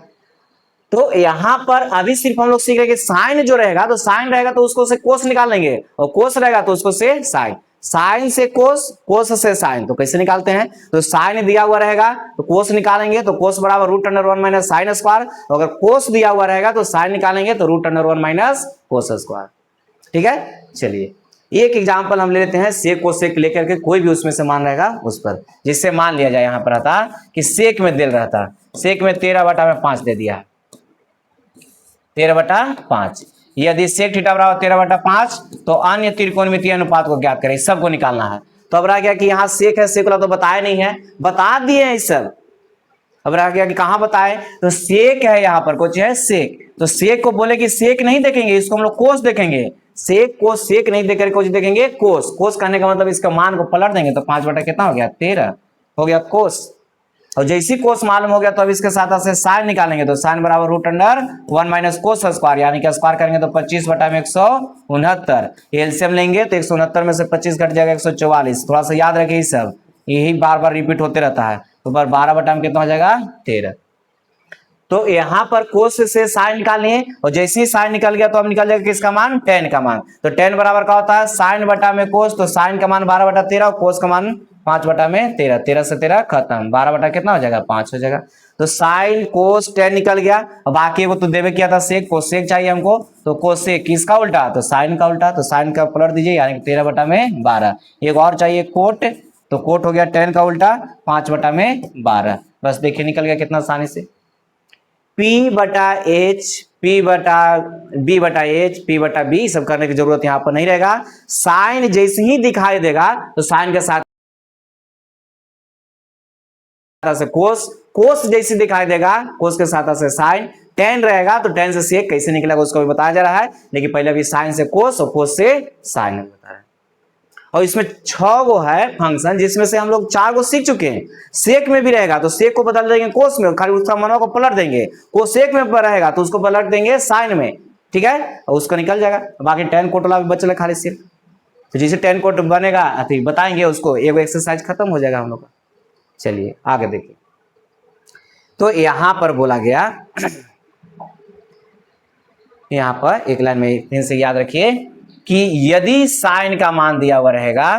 तो यहाँ पर अभी सिर्फ हम लोग सीख रहे कि साइन जो रहेगा, तो साइन रहेगा तो उसको से कोस निकाल लेंगे, और कोस रहेगा तो उसको से साइन। साइन से कोस, कोस से साइन। तो कैसे निकालते हैं, तो साइन दिया हुआ रहेगा तो कोस निकालेंगे, तो कोस बराबर √1 माइनस साइन स्क्वायर। अगर कोस दिया हुआ रहेगा तो साइन निकालेंगे तो √1 माइनस कोस स्क्वायर। ठीक है, चलिए एक एग्जांपल हम ले लेते हैं, सेक को सेक लेकर के कोई भी उसमें से मान रहेगा उस पर। जिससे मान लिया जाए यहाँ पर आता कि सेक में दिल रहता, सेक में 13/5 दे दिया, 13/5। यदि सेक थीटा बराबर 13/5 तो अन्य त्रिकोणमितीय अनुपात को ज्ञात करें, सबको निकालना है। तो अब रह गया कि यहाँ सेक है, सेक वाला तो बताया नहीं है, बता दिए हैं सब। अब रह गया कि कहाँ बताए, तो सेक है यहाँ पर, कुछ है सेक। तो सेक को बोले कि सेक नहीं देखेंगे, इसको हम लोग कोस देखेंगे। सेक को सेक नहीं देकर कुछ देखेंगे कोस। कोस कहने का मतलब इसका मान को पलट देंगे तो 5 बटा कितना हो गया 13 हो गया कोस। और जैसी कोस मालूम हो गया तो अब इसके साथ से साइन निकालेंगे, तो साइन बराबर √1 माइनस कोस स्क्वायर, यानी कि स्क्वायर करेंगे तो 25 बटा में 169। एलसीएम लेंगे तो 169 में से 25 घट जाएगा 144। थोड़ा सा याद रखिए, सब यही बार बार रिपीट होते रहता है। तो 12 बटा में कितना हो जाएगा 13। तो यहाँ पर कोस से साइन निकालिए, और जैसे ही साइन निकल गया तो अब निकल जाएगा किसका मान, टेन का मान। तो टेन बराबर का होता है साइन बटा में कोस, तो साइन का मान 12/13 और कोस का मान 5 बटा में 13। 13 से 13 खत्म, 12 बटा कितना हो जाएगा 5 हो जाएगा। तो साइन कोस टेन निकल गया। अब बाकी को तो देवे किया था सेक, कोसेक चाहिए हमको, तो कोसेक किसका उल्टा, तो साइन का उल्टा। तो साइन का पलट दीजिए यानी 13 बटा में 12। एक और चाहिए कोट, तो कोट हो गया टेन का उल्टा 5 बटा में 12। बस देखिए निकल गया कितना आसानी से। P/H, B/H, P/B सब करने की जरूरत यहाँ पर नहीं रहेगा। साइन जैसे ही दिखाई देगा तो साइन के साथ से कोस, कोस जैसे दिखाई देगा कोस के साथ से साइन, टेन रहेगा तो टेन से सेक कैसे निकलेगा उसको भी बताया जा रहा है, लेकिन पहले अभी साइन से कोस और कोस से साइन बताया। और इसमें 6 गो है फंक्शन जिसमें से हम लोग 4 गो सीख चुके हैं। सेक में भी रहेगा तो सेक को बदल देंगे कोस में, खाली उसका मनवा को पलट देंगे, कोस सेक में रहेगा तो उसको पलट देंगे साइन में, ठीक है, और उसका निकल जाएगा। बाकी टेन कोटला भी बचल खाली सिर्फ, तो जैसे टेन कोट बनेगा तो बताएंगे उसको, एक एक्सरसाइज खत्म हो जाएगा हम लोग का। चलिए आगे देखिए, तो यहां पर बोला गया, यहां पर एक लाइन में फिर से याद रखिए कि यदि साइन का मान दिया हुआ रहेगा,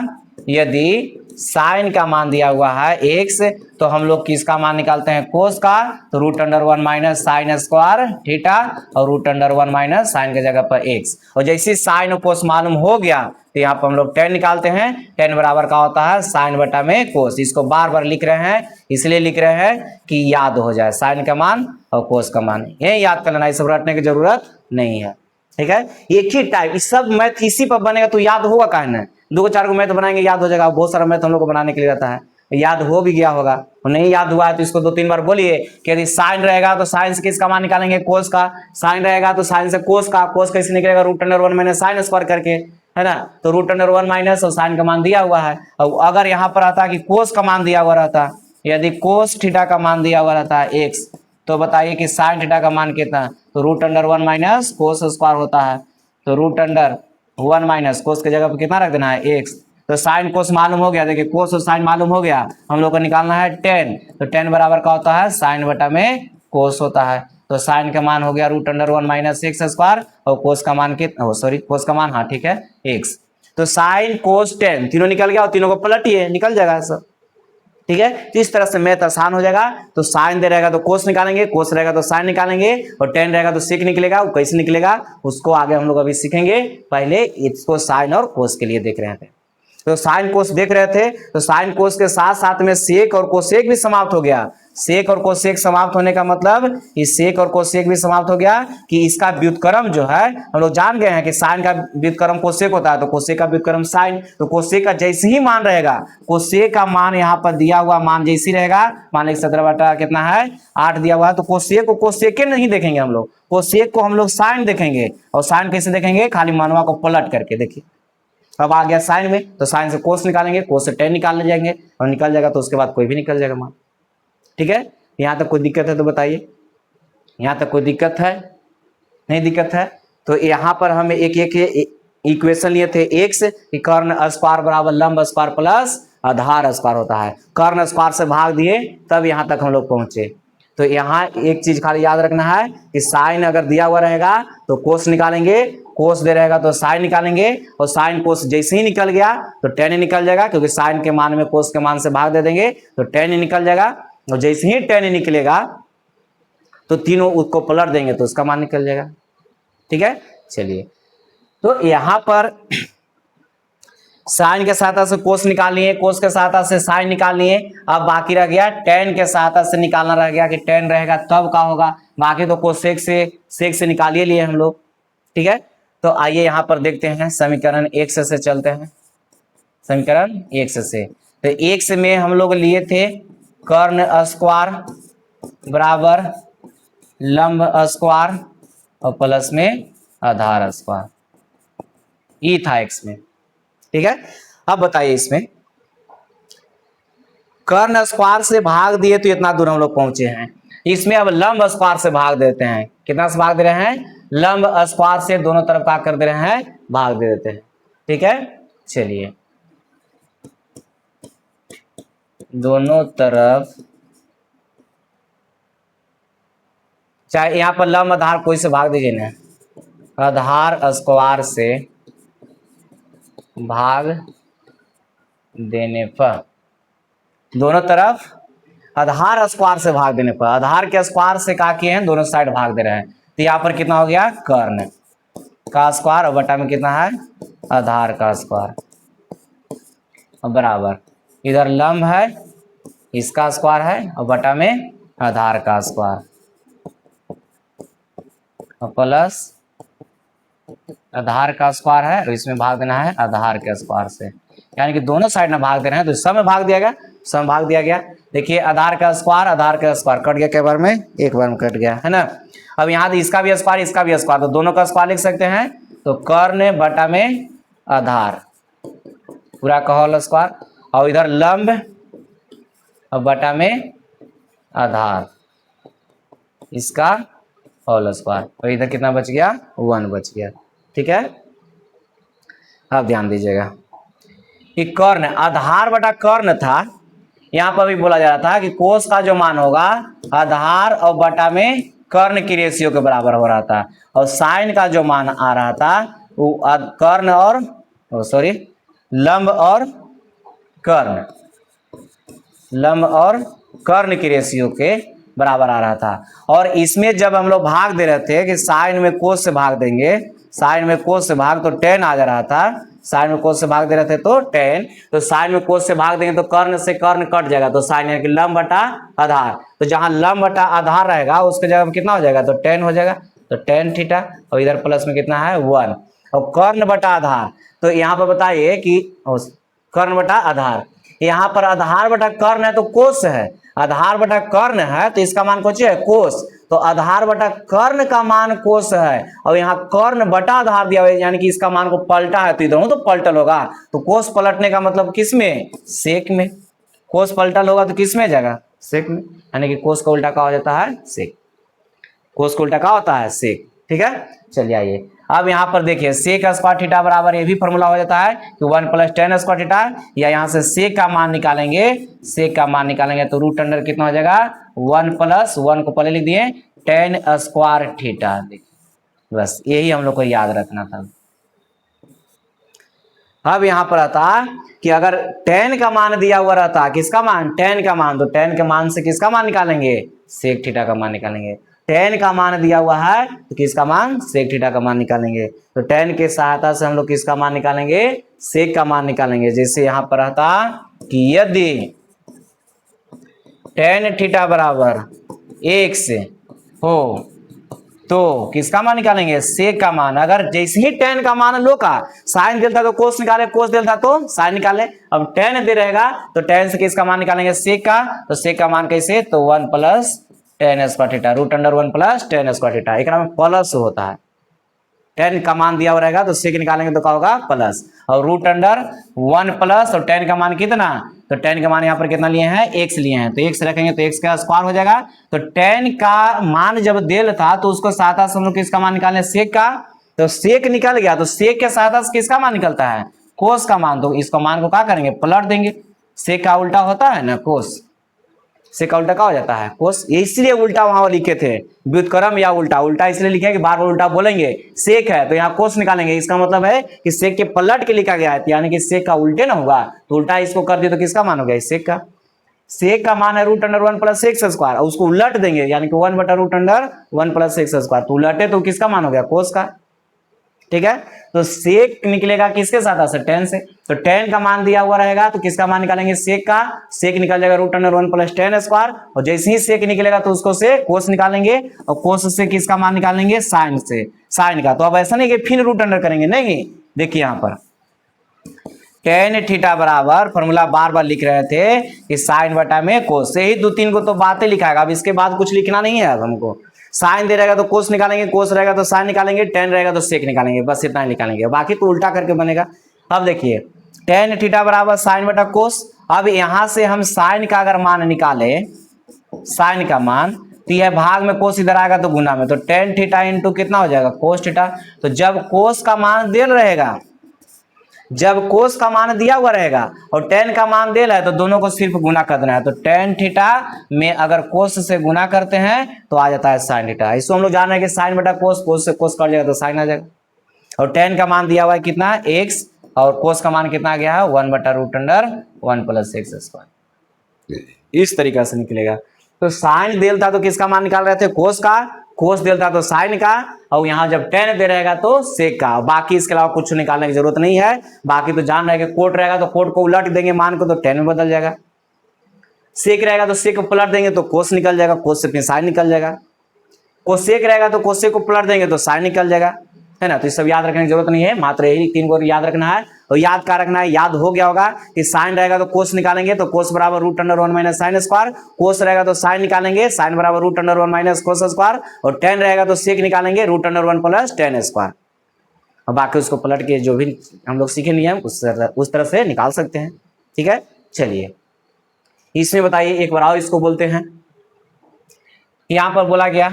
यदि साइन का मान दिया हुआ है x, तो हम लोग किसका मान निकालते हैं, कोस का, तो √1 माइनस साइन स्क्वायर थीटा और √1 माइनस साइन के जगह पर x। और जैसे साइन और कोस मालूम हो गया तो यहाँ पर हम लोग टेन निकालते हैं, टेन बराबर का होता है साइन बटा में कोस। इसको बार बार लिख रहे हैं, इसलिए लिख रहे हैं कि याद हो जाए साइन का मान और कोस का मान, ये याद कर लेना, ये सब रटने की जरूरत नहीं है, ठीक है। एक ही टाइप सब मैथ इसी पर बनेगा तो याद होगा काहे ना, 2-4 को मैथ बनाएंगे याद हो जाएगा, बहुत सारा मैथ हम लोग को बनाने के लिए रहता है, याद हो भी गया होगा, नहीं याद हुआ है तो इसको 2-3 बार बोलिए कि यदि साइन रहेगा तो साइन से किसका मान निकालेंगे, कोस का, साइन रहेगा तो साइन से कोस का, कोस कैसे निकलेगा, √1 माइनस साइन स्क्वायर करके, है ना, तो √1 माइनस और साइन का मान दिया हुआ है। और अगर यहाँ पर आता कि कोस का मान दिया हुआ रहता, यदि कोस थीटा का मान दिया हुआ रहता है x, तो बताइए कि साइन थीटा का मान कितना, तो √1 माइनस कोस स्क्वायर होता है, तो √1 माइनस कोस के जगह पर कितना रख देना है x, तो साइन कोस मालूम हो गया, देखिए कोस और साइन मालूम हो गया, हम लोग को निकालना है 10, तो 10 बराबर का होता है साइन बटा में कोस होता है, तो साइन का मान हो गया √1 माइनस x स्क्वायर और कोस का मान कितना, सॉरी कोस का मान, हाँ ठीक है x, तो साइन कोस 10 तीनों निकल गया और तीनों को पलटिए निकल जाएगा सब, ठीक है। तो इस तरह से मैथ आसान हो जाएगा, तो साइन दे रहेगा तो कोस निकालेंगे, कोस रहेगा तो साइन निकालेंगे, और टेन रहेगा तो सेक निकलेगा, वो कैसे निकलेगा उसको आगे हम लोग अभी सीखेंगे, पहले इसको साइन और कोस के लिए देख रहे थे। तो साइन कोस देख रहे थे, तो साइन कोस के साथ साथ में सेक और कोसेक भी समाप्त हो गया। सेक और कोसेक समाप्त होने का मतलब इस सेक और कोसेक भी समाप्त हो गया कि इसका व्युत्क्रम जो है, हम लोग जान गए हैं कि साइन का व्युत्क्रम कोसेक होता है, तो कोसेक का व्युत्क्रम साइन, तो कोसेक का जैसे ही मान रहेगा, कोसेक का मान यहाँ पर दिया हुआ मान जैसी रहेगा, मान लीजिए 17 बटा कितना है 8 दिया हुआ है, तो कोसेक को कोसेक नहीं देखेंगे हम लोग, कोसेक को हम लोग साइन देखेंगे। और साइन कैसे देखेंगे, खाली मानवा को पलट करके, देखिए अब आ गया साइन में, तो साइन से कोस निकालेंगे, कोस से टेन निकालने जाएंगे और निकल जाएगा, तो उसके बाद कोई भी निकल जाएगा मान, ठीक है। यहाँ तक कोई दिक्कत है तो बताइए, यहाँ तक कोई दिक्कत है, नहीं दिक्कत है, तो यहाँ पर हम एक इक्वेशन लिए थे x कि कर्ण स्क्वायर बराबर लंब स्क्वायर प्लस आधार स्क्वायर होता है, कर्ण स्क्वायर से भाग दिए तब यहाँ तक हम लोग पहुंचे। तो यहाँ एक चीज खाली याद रखना है कि साइन अगर दिया हुआ रहेगा तो कोस निकालेंगे, कोस दे रहेगा तो साइन निकालेंगे, और साइन कोस जैसे ही निकल गया तो टेन ही निकल जाएगा, क्योंकि साइन के मान में कोस के मान से भाग दे देंगे तो टेन ही निकल जाएगा, और जैसे ही टेन ही निकलेगा तो तीनों उसको पलट देंगे तो उसका मान निकल जाएगा, ठीक है। चलिए, तो यहाँ पर साइन के साथ से कोस निकाल लिए, कोस के साथ से साइन निकाल लिए, अब बाकी रह गया टेन के साथ से निकालना रह गया कि टेन रहेगा तब का होगा, बाकी तो कोसेक से निकालिए लिए हम लोग, ठीक है। तो आइए यहाँ पर देखते हैं समीकरण x से चलते हैं, समीकरण x से, तो x में हम लोग लिए थे कर्ण स्क्वायर बराबर लंब स्क्वायर और प्लस में आधार स्क्वायर, ई था x में, ठीक है। अब बताइए इसमें कर्ण स्क्वायर से भाग दिए तो इतना दूर हम लोग पहुंचे हैं, इसमें अब लंब स्क्वायर से भाग देते हैं, कितना से भाग दे रहे हैं, लंब स्क्वायर से दोनों तरफ का कर दे रहे हैं, भाग दे देते हैं, ठीक है। चलिए दोनों तरफ, चाहे यहां पर लंब आधार कोई से भाग दीजिए ना, आधार स्क्वायर से भाग देने पर, दोनों तरफ आधार स्क्वायर से भाग देने पर, आधार के स्क्वायर से क्या किए हैं, दोनों साइड भाग दे रहे हैं, तो यहाँ पर कितना हो गया कर्ण का स्क्वायर और बटा में कितना है आधार का स्क्वायर, और बराबर इधर लंब है इसका स्क्वायर है और बटा में आधार का स्क्वायर और प्लस आधार का स्क्वायर है, और इसमें भाग देना है आधार के स्क्वायर से, यानी कि दोनों साइड में भाग दे रहे हैं तो सब में भाग दिया गया, सब में भाग दिया गया। देखिए आधार का स्क्वायर कट गया, कई बार में एक बार में कट गया है ना। अब यहाँ इसका भी स्क्वायर तो दोनों का स्क्वायर लिख सकते हैं, तो कर्ण बटा में आधार पूरा का होल स्क्वायर, और इधर लंब और बटा में आधार इसका होल स्क्वायर, और इधर कितना बच गया 1 बच गया। ठीक है, अब ध्यान दीजिएगा कि कर्ण आधार बटा कर्ण था, यहाँ पर भी बोला जा रहा था कि कोस का जो मान होगा आधार और बटा में कर्ण की रेशियो के बराबर हो रहा था, और साइन का जो मान आ रहा था वो कर्ण और लंब और कर्ण की रेशियो के बराबर आ रहा था। और इसमें जब हम लोग भाग दे रहे थे कि साइन में कोस से भाग देंगे, साइन में कोस से भाग तो tan आ जा रहा था, साइन में कोस से भाग दे रहे थे तो tan, तो साइन में कोस से भाग देंगे तो कर्ण से कर्ण कट जाएगा, तो साइन यानी कि लंब बटा आधार, तो जहां लंब बटा आधार रहेगा उसके जगह कितना हो जाएगा, तो tan हो जाएगा, तो tan थीटा, और इधर प्लस में कितना है 1, और कर्ण बटा आधार, तो यहाँ पर बताइए कि कर्ण बटा आधार, यहाँ पर आधार बटा कर्ण है तो कोस है, आधार बटा कर्ण है तो इसका मान कौन है कोस, तो आधार बटा कर्ण का मान कोस है, और यहाँ कर्ण बटा आधार दिया हुआ है यानी कि इसका मान को पलटा है, तो इधर तो पलटल होगा, तो कोस पलटने का मतलब किस में, सेक में, कोस पलटल होगा तो किस में जाएगा, सेक में, यानी कि कोस का उल्टा क्या हो जाता है सेक, कोस का उल्टा क्या होता है सेक। ठीक है, चलिए आइए अब यहाँ पर देखिए सेक स्क्वायर थीटा बराबर ये भी फॉर्मूला हो जाता है कि 1 + tan स्क्वायर थीटा, या यहाँ से सेक का मान निकालेंगे, तो रूट अंडर कितना हो जाएगा 1 + 1 को पहले लिख दिए tan स्क्वायर थीटा, बस यही हम लोग को याद रखना था। अब यहाँ पर आता कि अगर tan का मान दिया हुआ रहता, किसका मान tan का मान, तो tan के मान से किसका मान निकालेंगे, सेक थीटा का मान निकालेंगे, tan का मान दिया हुआ है तो किसका मान, सेक थीटा का मान निकालेंगे, तो tan के सहायता से हम लोग किसका मान निकालेंगे, सेक का मान निकालेंगे। जैसे यहाँ पर आता कि यदि tan थीटा बराबर 1 से हो तो किसका मान निकालेंगे, सेक का मान, अगर जैसे ही tan का मान लो का साइन देता तो कोस निकाले, कोस देता तो साइन निकाले, अब tan दे रहेगा तो tan से किसका मान निकालेंगे, सेक का, तो सेक का मान कैसे, तो 1 + tan square theta, root under 1 + tan square theta, एक में प्लस होता है, tan का मान दिया हुआ रहेगा तो सेक निकालेंगे तो क्या होगा प्लस, और रूट अंडर 1 प्लस, और tan का मान कितना, तो tan का मान यहाँ पर कितना लिए हैं x लिए हैं, तो x रखेंगे तो x का स्क्वायर हो जाएगा, तो tan का मान जब देल था तो उसको सहायता से हम लोग किसका मान निकालें, सेक का, तो सेक निकल गया, तो सेक के सहायता से किसका मान निकलता है, कोस का मान, तो इसको मान को क्या करेंगे पलट देंगे, सेक का उल्टा होता है ना कोस, सेक का उल्टा क्या हो जाता है कोस, इसलिए उल्टा वहां लिखे थे व्युत्क्रम या उल्टा इसलिए लिखे कि बार बार उल्टा बोलेंगे, सेक है तो यहाँ कोस निकालेंगे, इसका मतलब है कि सेक के पलट के लिखा गया है, यानी कि सेक का उल्टे ना होगा, तो उल्टा इसको कर दिए तो किसका मान हो गया, सेक का, सेक का मान है रूट अंडर 1 + x स्क्वायर, उसको उलट देंगे यानी कि 1 बटा रूट अंडर 1 + x स्क्वायर, तो उलटे तो किसका मान हो गया कोस का। ठीक है, तो सेक निकलेगा किसके साथ से, tan से, तो tan का मान दिया हुआ रहेगा तो किसका मान निकालेंगे, सेक का, सेक निकल जाएगा रूट अंडर 1 + tan स्क्वायर, और जैसे ही सेक निकलेगा तो उसको से कोस निकालेंगे, और कोस से किसका मान निकालेंगे, साइन से, साइन का, तो अब ऐसा नहीं कि फिर रूट अंडर करेंगे, नहीं, देखिए यहाँ पर tan थीटा बराबर फॉर्मूला बार बार लिख रहे थे कि साइन बटा में कोस, से ही 2-3 को तो बातें लिखाएगा, अब इसके बाद कुछ लिखना नहीं है, अब हमको साइन दे रहेगा तो कोस निकालेंगे, कोस रहेगा तो साइन निकालेंगे, tan रहेगा तो सेक निकालेंगे, बस इतना ही निकालेंगे, बाकी तो उल्टा करके बनेगा। अब देखिए tan थीटा बराबर साइन बटा कोस, अब यहां से हम साइन का अगर मान निकाले, साइन का मान, तो यह भाग में कोस इधर आएगा तो गुना में, तो tan थीटा इंटू कितना हो जाएगा कोस थीटा, तो जब कोस का मान देल रहेगा, जब कोस का मान दिया हुआ रहेगा और tan का मान दे रहा है तो दोनों को सिर्फ गुना कर देना है, तो tan थीटा में अगर कोस से गुना करते हैं तो आ जाता है साइन थीटा, इसको हम लोग जान रहे हैं कि साइन बटा कोस, कोस से कोस कट जाएगा तो साइन आ जाएगा, और tan का मान दिया हुआ है कितना x, और कोस का मान कितना आ गया है 1 बटा रूट अंडर 1 + x स्क्वायर, इस तरीके से निकलेगा। तो साइन देल था तो किसका मान निकाल रहे थे, कोस का, कोस देल था तो साइन का, और यहाँ जब tan दे रहेगा तो सेक का, बाकी इसके अलावा कुछ निकालने की जरूरत नहीं है, बाकी तो जान रहे कि कोट रहेगा तो कोट को उलट देंगे मान को तो tan में बदल जाएगा, सेक रहेगा तो सेक को पलट देंगे तो कोस निकल जाएगा, कोस से फिर साइन निकल जाएगा, कोसेक रहेगा तो कोसेक को पलट देंगे तो साइन निकल जाएगा, है ना, तो ये सब याद रखने की जरूरत नहीं है, मात्र यही 3 को याद रखना है, तो याद क्या रखना है, याद हो गया होगा कि साइन रहेगा तो कोस निकालेंगे, तो कोस बराबर root under 1 minus sine square, cos रहेगा तो साइन निकालेंगे, साइन बराबर root under 1 minus cos square, और टेन रहेगा तो सेक निकालेंगे root under 1 plus tan square. और बाकी उसको पलट के जो भी हम लोग सीखे नियम उस तरह से निकाल सकते हैं। ठीक है, चलिए इसमें बताइए एक बार और इसको बोलते हैं। यहां पर बोला गया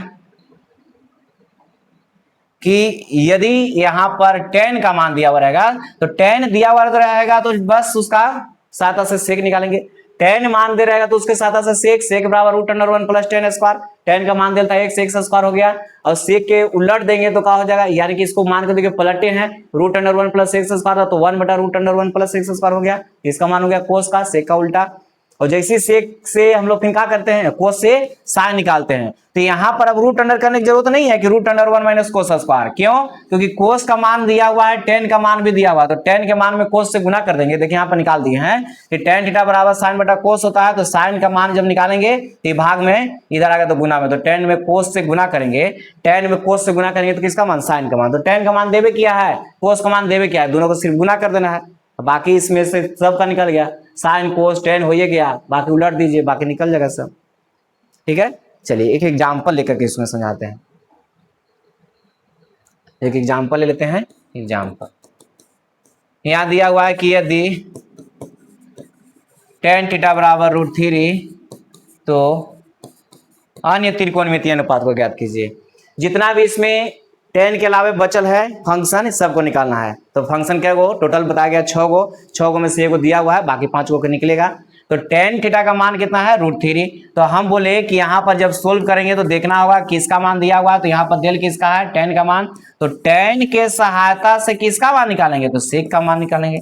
कि यदि यहां पर टेन का मान दिया हुआ रहेगा, तो टेन दिया हुआ रहेगा तो बस उसका सहायता से सेक निकालेंगे, टेन मान दे रहेगा तो उसके सहायता से सेक, सेक बराबर root under 1 plus tan square, tan का मान देता है एक्स स्क्वायर हो गया, और सेक के उलट देंगे तो क्या हो जाएगा, यानी कि इसको मान के देखिए पलटे हैं, root under 1 plus x square था तो 1 बटा root under 1 plus x square हो गया, इसका मान हो गया कोस का, सेक का उल्टा। और जैसे सेक से हम लोग फिर क्या करते हैं, कोस से साइन निकालते हैं, तो यहां पर अब रूट अंडर करने की जरूरत नहीं है कि root under 1 minus cos square, क्यों, क्योंकि कोस का मान दिया हुआ है, टेन का मान भी दिया हुआ है, तो टेन के मान में कोस से गुना कर देंगे। देखिए यहां पर निकाल दिए हैं कि टेन थीटा बराबर साइन बटा कोस होता है, तो साइन का मान जब निकालेंगे तो भाग में इधर आ गया तो गुना में, तो टेन में कोस से गुना करेंगे, टेन में कोस से गुना करेंगे तो किसका मान, साइन का मान, तो टेन का मान देवे किया है, कोस का मान देवे किया है, दोनों को सिर्फ गुना कर देना है, बाकी इसमें से सबका निकल गया, साइन कोस टेन हो ही गया, बाकी उलट दीजिए, बाकी निकल जाएगा सब। ठीक है, चलिए एक एग्जांपल लेकर के इसमें समझाते हैं। एक एग्जांपल ले लेते हैं। एग्जांपल यहां दिया हुआ है कि यदि टेन थीटा बराबर रूट 3 तो अन्य त्रिकोणमितीय अनुपात को ज्ञात कीजिए। जितना भी इसमें टेन के अलावे बचल है फंक्शन सबको निकालना है, तो फंक्शन क्या गो टोटल बताया गया 6 गो में से 1 गो दिया हुआ है, बाकी 5 गो का निकलेगा। तो टेन थीटा का मान कितना है, रूट 3, तो हम बोले कि यहाँ पर जब सोल्व करेंगे तो देखना होगा किसका मान दिया हुआ है, तो यहाँ पर डेल किसका है, टेन का मान, तो टेन के सहायता से किसका मान निकालेंगे, तो सेक का मान निकालेंगे,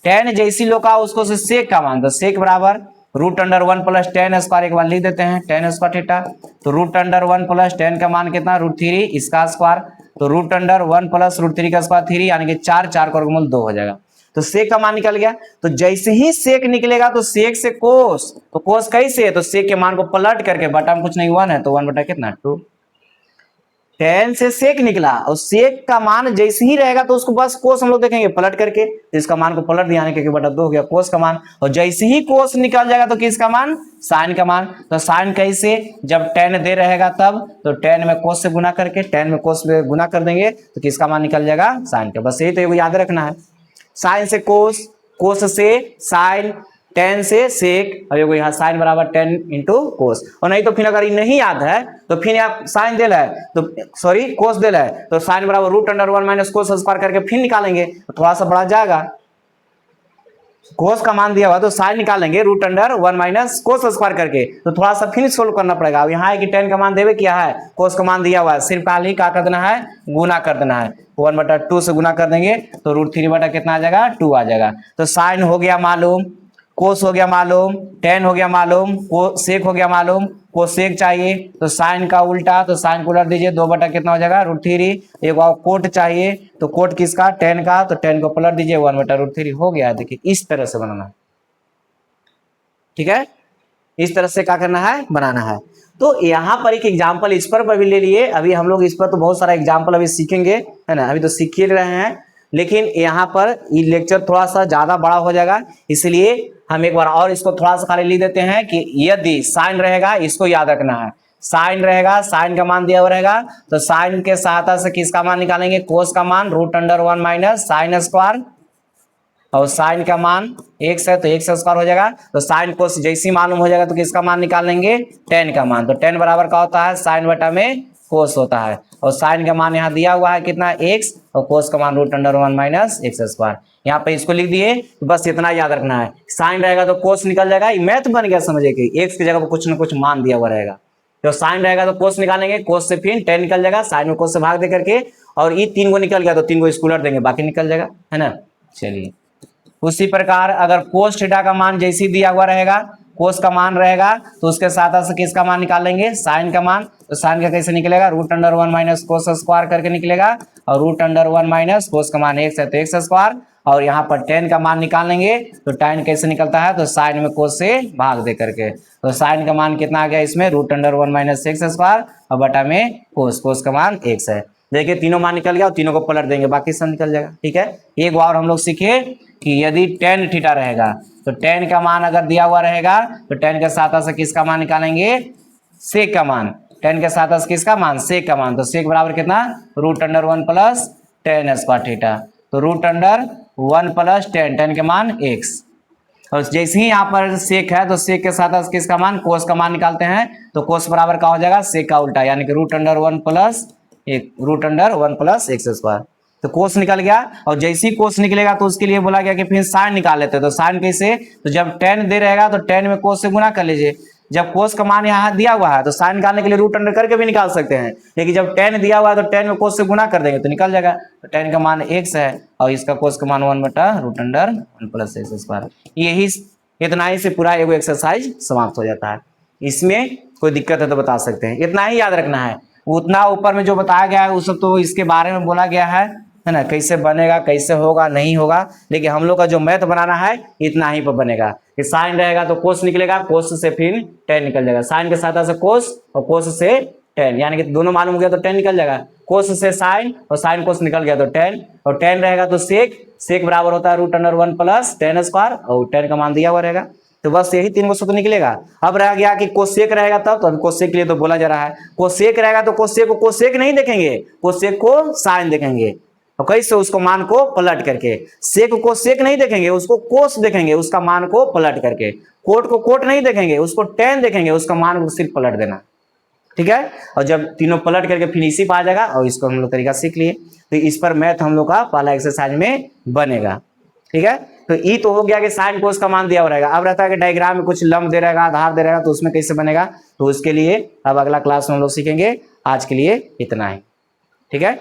टेन जैसी लोग का उसको से सेक का मान, तो सेक बराबर root under 1 plus tan square, एक बार लिख देते हैं टेन स्क्वायर थीटा, तो रूट अंडर 1 प्लस टेन का मान कितना, रूट 3 इसका स्क्वायर, तो रूट अंडर 1 प्लस रूट 3 का स्क्वायर 3, यानी कि 4 का वर्गमूल 2 हो जाएगा, तो सेक का मान निकल गया। तो जैसे ही सेक निकलेगा तो सेक से कोस, तो कोस कैसे है, तो सेक के मान को पलट करके, बटा में कुछ नहीं 1 है तो 1 बटा कितना 2, टेन से सेक निकला और सेक का मान जैसे ही रहेगा तो उसको बस कोस हम लोग देखेंगे पलट करके, तो इसका मान को पलट दिया कि बटा 2 हो गया कोस का मान, और जैसे ही कोस निकल जाएगा तो किसका मान, साइन का मान, तो साइन कैसे, जब टेन दे रहेगा तब, तो टेन में कोस से गुना करके, टेन में कोस में गुना कर देंगे तो किसका मान निकल जाएगा, साइन का। बस यही तो याद रखना है, साइन से कोस, कोस से साइन, टेन से सेक, और ये यहाँ साइन बराबर 10 इंटू कोस, और नहीं तो फिर अगर ये नहीं याद है तो फिर आप साइन दे है तो सॉरी कोस दे है तो साइन बराबर root under 1 minus cos square करके फिर निकालेंगे तो थोड़ा सा बढ़ा जाएगा, कोस का मान दिया हुआ तो साइन निकालेंगे root under 1 minus cos square करके, तो थोड़ा सा फिर सोल्व करना पड़ेगा। अब यहाँ है कि 10 का मान देवे किया है, कोस का मान दिया हुआ है, सिर्फ काल ही क्या कर देना है, गुना कर देना है, 1 बटा 2 से गुना कर देंगे तो रूट 3 बटा कितना आ जाएगा, 2 आ जाएगा। तो साइन हो गया मालूम, कोस हो गया मालूम, टेन हो गया मालूम, सेक हो गया मालूम, को सेक चाहिए तो साइन का उल्टा, तो साइन को उलट दीजिए, 2 बटा कितना हो जाएगा, रूट 3, एक और कोट चाहिए तो कोट किसका, टेन का, तो टेन को पलट दीजिए, 1 बटा रूट 3 हो गया। देखिए इस तरह से बनाना है, ठीक है, इस तरह से क्या करना है, बनाना है। तो यहाँ पर एक एग्जाम्पल इस पर भी ले लिए, अभी हम लोग इस पर तो बहुत सारा एग्जाम्पल अभी सीखेंगे, है ना, अभी तो सीख ही रहे हैं, लेकिन यहाँ पर ये लेक्चर थोड़ा सा ज्यादा बड़ा हो जाएगा, इसलिए हम एक बार और इसको थोड़ा सा खाली लिख देते हैं कि यदि साइन रहेगा, इसको याद रखना है, साइन रहेगा, साइन का मान दिया हुआ रहेगा तो साइन के सहायता से किसका मान निकालेंगे, कोस का मान root under 1 minus sine square, और साइन का मान x है तो x स्क्वायर हो जाएगा, तो साइन कोस जैसी मालूम हो जाएगा तो किसका मान निकाल लेंगे, टेन का मान, तो टेन बराबर का होता है साइन बटा में कोस होता है, और साइन का मान यहाँ दिया हुआ है कितना x, और कोस का मान root under 1 minus x square. यहाँ पे इसको लिख दिए, बस इतना याद रखना है, साइन रहेगा तो कोस निकल जाएगा, ये मैथ बन गया समझे कि x की जगह पर कुछ ना कुछ मान दिया हुआ रहेगा, तो साइन रहेगा तो कोस निकालेंगे, कोस से फिर टेन निकल जाएगा, साइन में कोस से भाग दे करके, और ये 3 को निकल गया तो 3 को इसको उलट देंगे, बाकी निकल जाएगा, है ना। चलिए उसी प्रकार अगर कोस थीटा का मान जैसी दिया हुआ रहेगा, कोस का मान रहेगा तो उसके साथ से किसका मान निकालेंगे, साइन का मान, तो साइन का कैसे निकलेगा, root under 1 minus cos square करके निकलेगा, और रूट अंडर 1 माइनस कोस का मान x है तो x स्क्वायर, और यहाँ पर टेन का मान निकालेंगे तो टेन कैसे निकलता है, तो साइन में कोस से भाग दे करके, तो साइन का मान कितना आ गया इसमें, root under 1 minus x square, और बटा में कोस, कोस का मान x है। देखिए तीनों मान निकल गया और तीनों को पलट देंगे, बाकी सब निकल जाएगा। ठीक है, एक बार हम लोग सीखे कि यदि tan थीटा रहेगा तो tan का मान अगर दिया हुआ रहेगा तो tan के साथ से किसका मान निकालेंगे, सेक का मान। tan के साथ किसका मान, सेक का मान। तो सेक बराबर कितना, √1 प्लस tan स्क्वायर थीटा। तो √1 प्लस tan के मान x। और जैसे ही यहाँ पर सेक है तो सेक के साथ किसका मान, कोस का मान निकालते हैं। तो कोस बराबर क्या हो जाएगा, सेक का उल्टा, यानी कि √1 प्लस x स्क्वायर। तो कोस निकल गया, और जैसे ही कोस निकलेगा तो उसके लिए बोला गया कि फिर साइन निकाल लेते हैं। तो साइन कैसे, तो जब tan दे रहेगा तो tan में कोस से गुना कर लीजिए। जब कोस का मान यहाँ दिया हुआ है तो साइन निकालने के लिए √अंडर करके भी निकाल सकते हैं, लेकिन जब tan दिया हुआ है तो tan में कोस से गुना कर देंगे तो निकल जाएगा। तो tan का मान x है और इसका कोस का मान 1/√1 प्लस x स्क्वायर। यही इतना ही से पूरा एगो एक्सरसाइज समाप्त हो जाता है। इसमें कोई दिक्कत है तो बता सकते हैं, इतना ही याद रखना है। उतना ऊपर में जो बताया गया है वो सब तो इसके बारे में बोला गया है ना, कैसे बनेगा, कैसे होगा, नहीं होगा। लेकिन हम लोग का जो मैथ बनाना है इतना ही पर बनेगा कि साइन रहेगा तो कोस निकलेगा, कोस से फिर tan निकल जाएगा, साइन के साथ से कोस और कोस से tan, यानी कि दोनों मालूम हो गया तो tan निकल जाएगा। कोस से साइन और साइन कोस निकल गया तो tan, और tan रहेगा तो सेक, सेक बराबर होता है √1 प्लस tan स्क्वायर, और tan का मान दिया हुआ रहेगा। तो बस यही 3 सूत्र निकलेगा। अब रह गया कि कोसेक रहेगा तब, तो अभी कोसेक के लिए तो बोला जा रहा है। कोसेक रहेगा तो कोसेक को कोसेक नहीं देखेंगे, कोसेक को साइन देखेंगे। और कैसे, उसको मान को पलट करके। सेक को सेक नहीं देखेंगे, उसको कोस देखेंगे, उसका मान को पलट करके। कोट को कोट नहीं देखेंगे, उसको tan देखेंगे, उसका मान को सिर्फ पलट देना। ठीक है, और जब तीनों पलट करके फिर इसी पर आ जाएगा, और इसको हम लोग तरीका सीख लिए। तो इस पर मैथ हम लोग का पहला एक्सरसाइज में बनेगा। ठीक है, तो ई तो हो गया कि साइन कोस का मान दिया हुआ रहेगा। अब रहता है कि डायग्राम में कुछ लंब दे रहेगा, आधार दे रहेगा, तो उसमें कैसे बनेगा, तो उसके लिए अब अगला क्लास में हम लोग सीखेंगे। आज के लिए इतना ही। ठीक है।